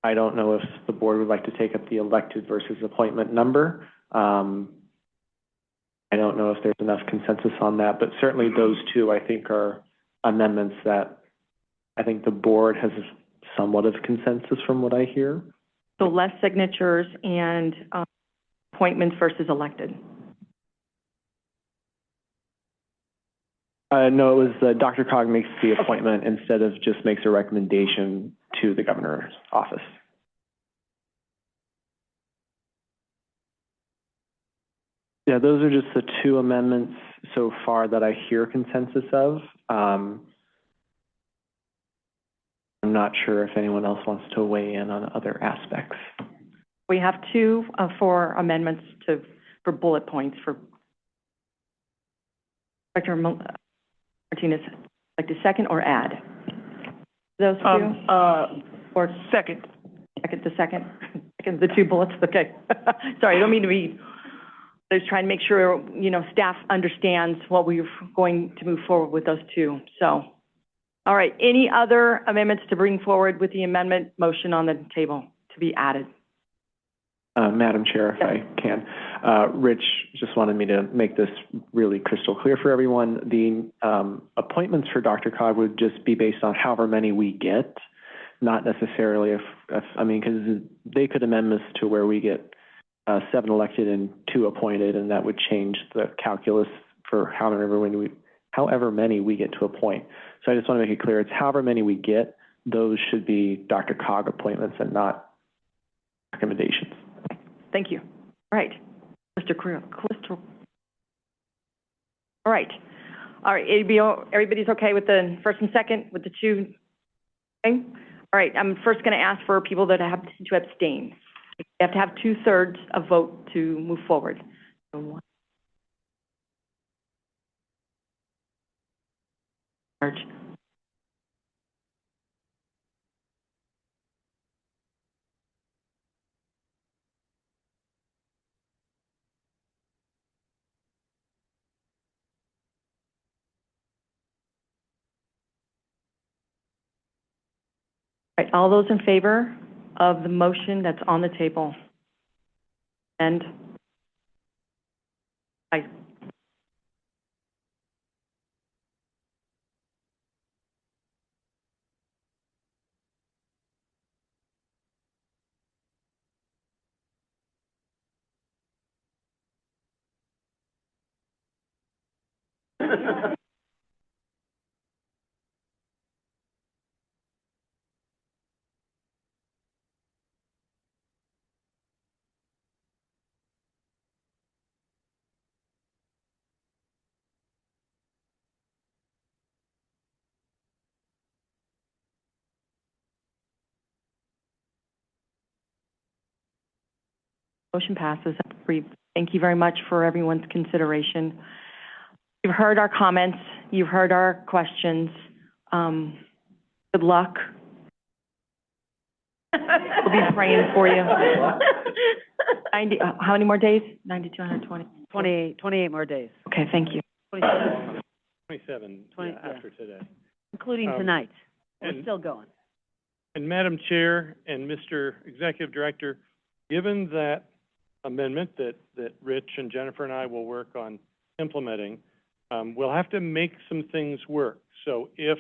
I don't know if the board would like to take up the elected versus appointment number. I don't know if there's enough consensus on that, but certainly those two, I think, are amendments that I think the board has somewhat of consensus from what I hear. So less signatures and appointments versus elected. No, it was DRCOG makes the appointment instead of just makes a recommendation to the governor's office. Yeah, those are just the two amendments so far that I hear consensus of. I'm not sure if anyone else wants to weigh in on other aspects. We have two for amendments for bullet points for Director Martinez. Like to second or add? Those two? Or second. Second, the two bullets, okay. Sorry, I don't mean to be, I was trying to make sure, staff understands what we're going to move forward with those two, so. All right, any other amendments to bring forward with the amendment motion on the table to be added? Madam Chair, if I can. Rich just wanted me to make this really crystal clear for everyone. The appointments for DRCOG would just be based on however many we get, not necessarily because they could amend this to where we get 7 elected and 2 appointed, and that would change the calculus for however many we get to appoint. So I just want to make it clear, it's however many we get, those should be DRCOG appointments and not recommendations. Thank you. All right, Mr. Callisto. All right, everybody's okay with the first and second, with the two? Okay. All right, I'm first going to ask for people that have to abstain. You have to have 2/3 of vote to move forward. All right, all those in favor of the motion that's on the table? And aye. Motion passes. Thank you very much for everyone's consideration. You've heard our comments. You've heard our questions. Good luck. We'll be praying for you. 90, how many more days? 92, 120? 28 more days. Okay, thank you. 27 after today. Including tonight. We're and- still going. And Madam Chair and Mr. Executive Director, given that amendment that Rich and Jennifer and I will work on implementing, we'll have to make some things work. So if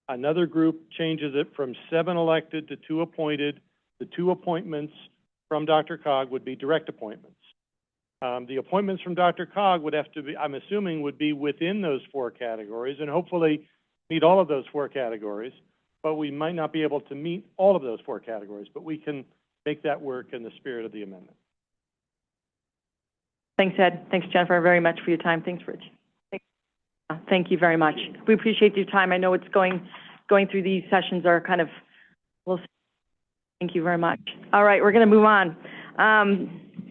another group changes it from 7 elected to 2 appointed, the 2 appointments from DRCOG would be direct appointments. The appointments from DRCOG would have to be, I'm assuming, would be within those 4 categories and hopefully meet all of those 4 categories, but we might not be able to meet all of those 4 categories, but we can make that work in the spirit of the amendment. Thanks, Ed. Thanks, Jennifer, very much for your time. Thanks, Rich. Thank you very much. We appreciate your time. I know it's going through these sessions are kind of, we'll see. Thank you very much. All right, we're going to move on.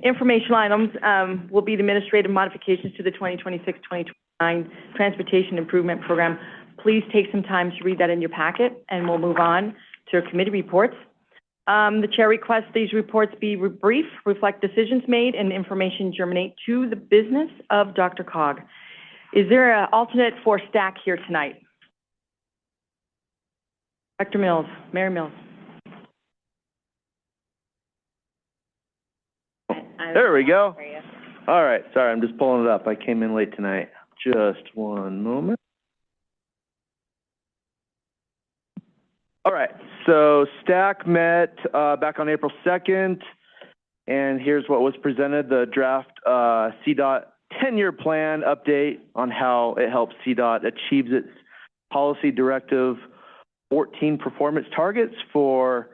Informational items will be the administrative modifications to the 2026-2029 Transportation Improvement Program. Please take some time to read that in your packet, and we'll move on to committee reports. The chair requests these reports be brief, reflect decisions made, and information germinate to the business of DRCOG. Is there an alternate for STAC here tonight? Dr. Mills, Mary Mills. There we go. All right, sorry, I'm just pulling it up. I came in late tonight. Just one moment. All right, so STAC met back on April 2nd, and here's what was presented, the draft CDOT 10-year plan update on how it helps CDOT achieves its policy directive 14 performance targets for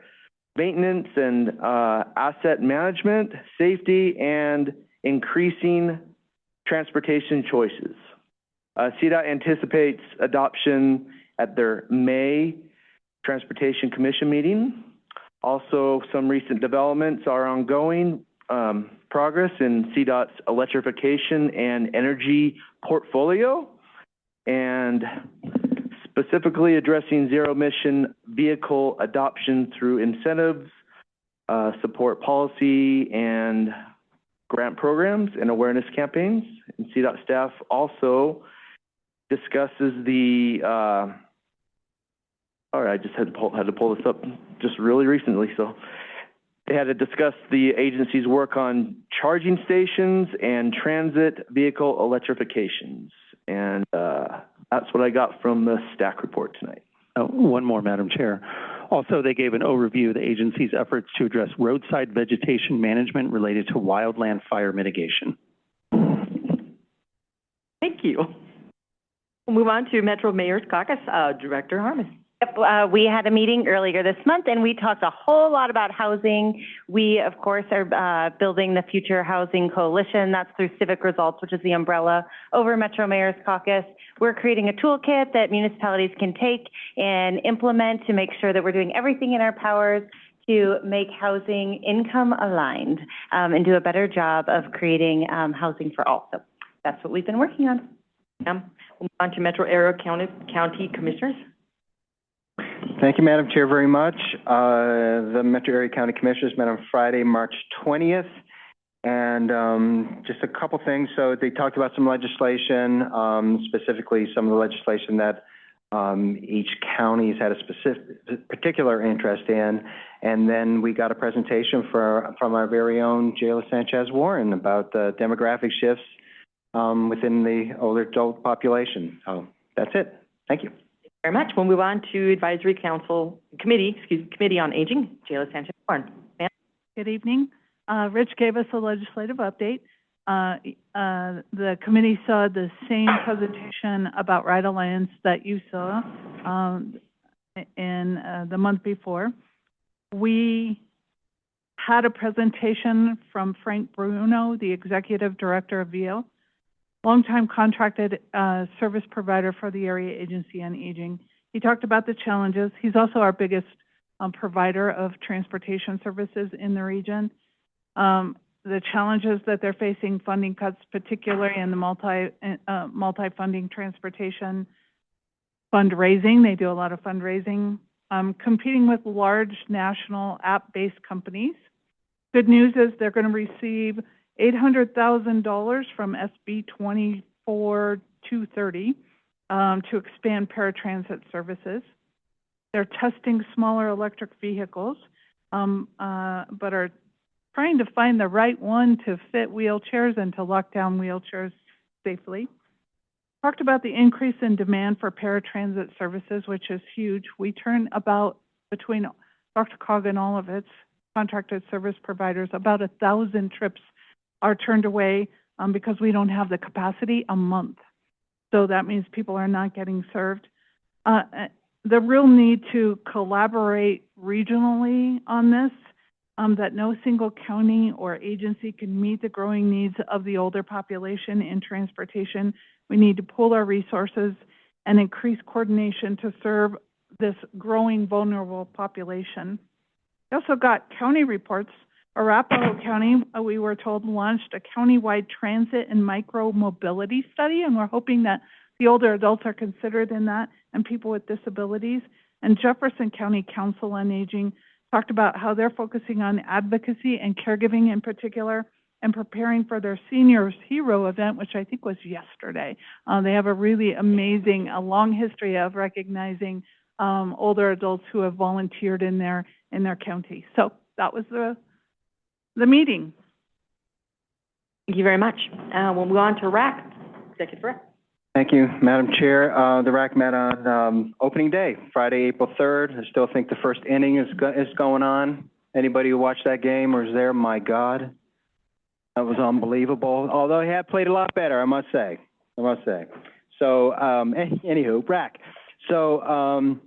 maintenance and asset management, safety, and increasing transportation choices. CDOT anticipates adoption at their May Transportation Commission meeting. Also, some recent developments are ongoing, progress in CDOT's electrification and energy portfolio, and specifically addressing zero-emission vehicle adoption through incentives, support policy, and grant programs and awareness campaigns. And CDOT staff also discusses the, I just had to pull this up just really recently. So they had to discuss the agency's work on charging stations and transit vehicle electrifications. And that's what I got from the stack report tonight. Oh, one more, Madam Chair. Also, they gave an overview of the agency's efforts to address roadside vegetation management related to wildland fire mitigation. Thank you. We'll move on to Metro Mayor's Caucus. Director Harmon. Yep, we had a meeting earlier this month and we talked a whole lot about housing. We, of course, are building the Future Housing Coalition. That's through Civic Results, which is the umbrella over Metro Mayor's Caucus. We're creating a toolkit that municipalities can take and implement to make sure that we're doing everything in our powers to make housing income aligned and do a better job of creating housing for all. So that's what we've been working on. We'll move on to Metro Area County Commissioners. Thank you, Madam Chair, very much. The Metro Area County Commissioners met on Friday, March 20th. And just a couple things. So they talked about some legislation, specifically some of the legislation that each county has had a particular interest in. And then we got a presentation from our very own Jayla Sanchez Warren about the demographic shifts within the older adult population. So that's it. Thank you. Very much. We'll move on to Advisory Committee on Aging. Jayla Sanchez Warren. Good evening. Rich gave us a legislative update. The committee saw the same presentation about Right Alliance that you saw in the month before. We had a presentation from Frank Bruno, the Executive Director of VO, longtime contracted service provider for the Area Agency on Aging. He talked about the challenges. He's also our biggest provider of transportation services in the region. The challenges that they're facing, funding cuts, particularly in the multi-funding transportation fundraising. They do a lot of fundraising, competing with large national app-based companies. Good news is they're going to receive $800,000 from SB 24-230 to expand paratransit services. They're testing smaller electric vehicles, but are trying to find the right one to fit wheelchairs and to lock down wheelchairs safely. Talked about the increase in demand for paratransit services, which is huge. We turn about, between DRCOG and all of its contracted service providers, about 1,000 trips are turned away because we don't have the capacity a month. So that means people are not getting served. The real need to collaborate regionally on this, that no single county or agency can meet the growing needs of the older population in transportation. We need to pool our resources and increase coordination to serve this growing vulnerable population. We also got county reports. Arapahoe County, we were told, launched a countywide transit and micro-mobility study, and we're hoping that the older adults are considered in that and people with disabilities. And Jefferson County Council on Aging talked about how they're focusing on advocacy and caregiving in particular and preparing for their Seniors Hero event, which I think was yesterday. They have a really amazing, a long history of recognizing older adults who have volunteered in their county. So that was the meeting. Thank you very much. We'll move on to RAC. Executive Director. Thank you, Madam Chair. The RAC met on opening day, Friday, April 3rd. I still think the first inning is going on. Anybody who watched that game or was there, my God, that was unbelievable. Although he had played a lot better, I must say. So, anywho, RAC. So,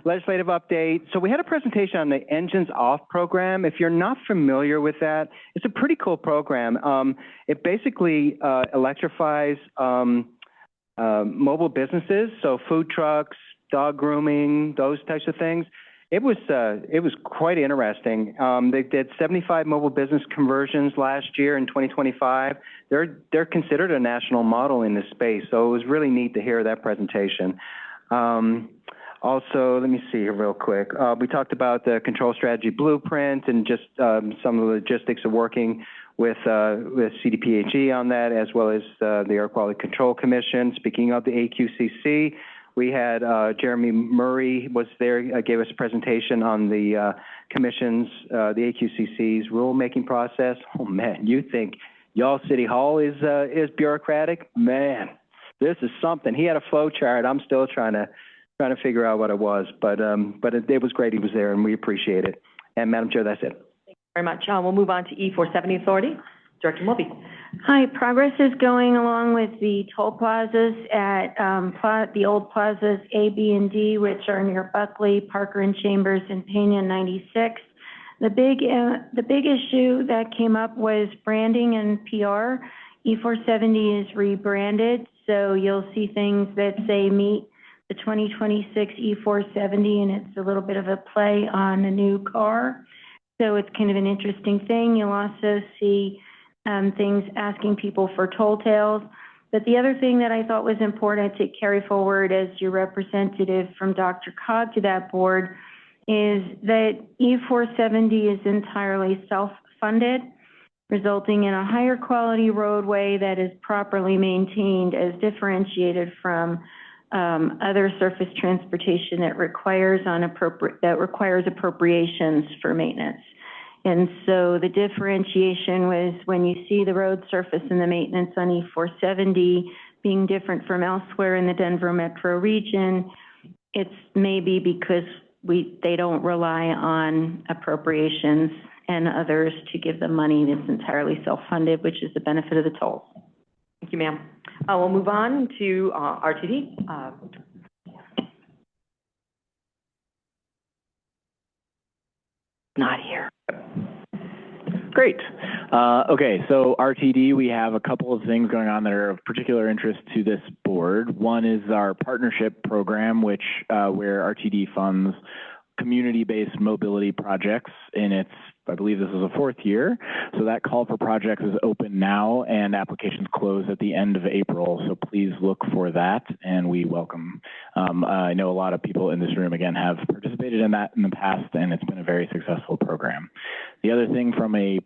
legislative update. So we had a presentation on the Engines Off program. If you're not familiar with that, it's a pretty cool program. It basically electrifies mobile businesses, so food trucks, dog grooming, those types of things. It was quite interesting. They did 75 mobile business conversions last year in 2025. They're considered a national model in this space, so it was really neat to hear that presentation. Also, let me see here real quick. We talked about the control strategy blueprint and just some of the logistics of working with CDPHE on that, as well as the Air Quality Control Commission. Speaking of the AQCC, we had Jeremy Murray was there, gave us a presentation on the commission's, the AQCC's rulemaking process. Oh man, you think y'all City Hall is bureaucratic? Man, this is something. He had a flow chart. I'm still trying to figure out what it was, but it was great he was there, and we appreciate it. And Madam Chair, that's it. Thank you very much. We'll move on to E470 Authority. Director Mulvey. Hi, progress is going along with the toll plazas at the old plazas A, B, and D, which are near Buckley, Parker and Chambers, and Pena 96. The big issue that came up was branding and PR. E470 is rebranded, so you'll see things that say meet the 2026 E470, and it's a little bit of a play on a new car. So it's kind of an interesting thing. You'll also see things asking people for toll tails. But the other thing that I thought was important to carry forward as your representative from DRCOG to that board is that E470 is entirely self-funded, resulting in a higher quality roadway that is properly maintained as differentiated from other surface transportation that requires appropriations for maintenance. And so the differentiation was when you see the road surface and the maintenance on E470 being different from elsewhere in the Denver metro region, it's maybe because they don't rely on appropriations and others to give them money that's entirely self-funded, which is the benefit of the tolls. Thank you, ma'am. We'll move on to RTD. Not here. Great. Okay, so RTD, we have a couple of things going on that are of particular interest to this board. One is our partnership program, which where RTD funds community-based mobility projects in its, I believe this is the 4th year. So that call for projects is open now and applications close at the end of April. So please look for that, and we welcome. I know a lot of people in this room, again, have participated in that in the past, and it's been a very successful program. The other thing from a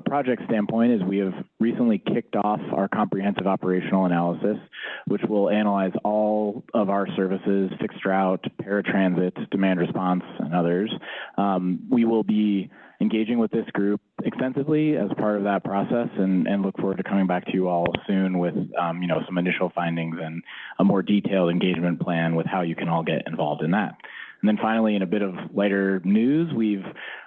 project standpoint is we have recently kicked off our comprehensive operational analysis, which will analyze all of our services, fixed route, paratransit, demand response, and others. We will be engaging with this group extensively as part of that process, and look forward to coming back to you all soon with some initial findings and a more detailed engagement plan with how you can all get involved in that. And then finally, in a bit of lighter news, we've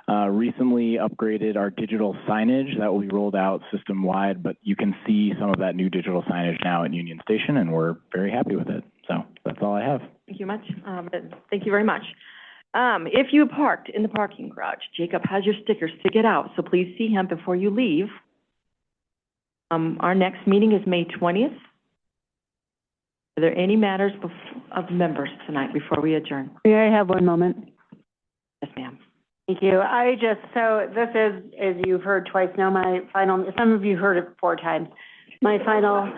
recently upgraded our digital signage. That will be rolled out system-wide, but you can see some of that new digital signage now at Union Station, and we're very happy with it. So that's all I have. Thank you much. Thank you very much. If you parked in the parking garage, Jacob has your stickers to get out, so please see him before you leave. Our next meeting is May 20th. Are there any matters of members tonight before we adjourn? May I have one moment? Yes, ma'am. Thank you. So this is, as you've heard twice now, my final, some of you heard it 4 times, my final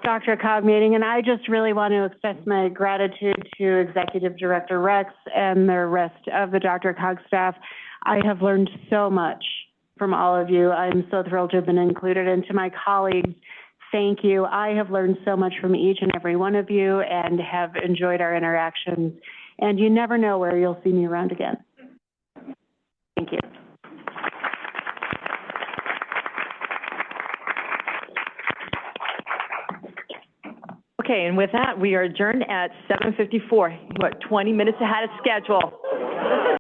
DRCOG meeting, and I just really want to express my gratitude to Executive Director Rex and the rest of the DRCOG staff. I have learned so much from all of you. I'm so thrilled to have been included, and to my colleagues, thank you. I have learned so much from each and every one of you and have enjoyed our interactions, and you never know where you'll see me around again. Thank you. Okay, and with that, we are adjourned at 7:54. What, 20 minutes ahead of schedule.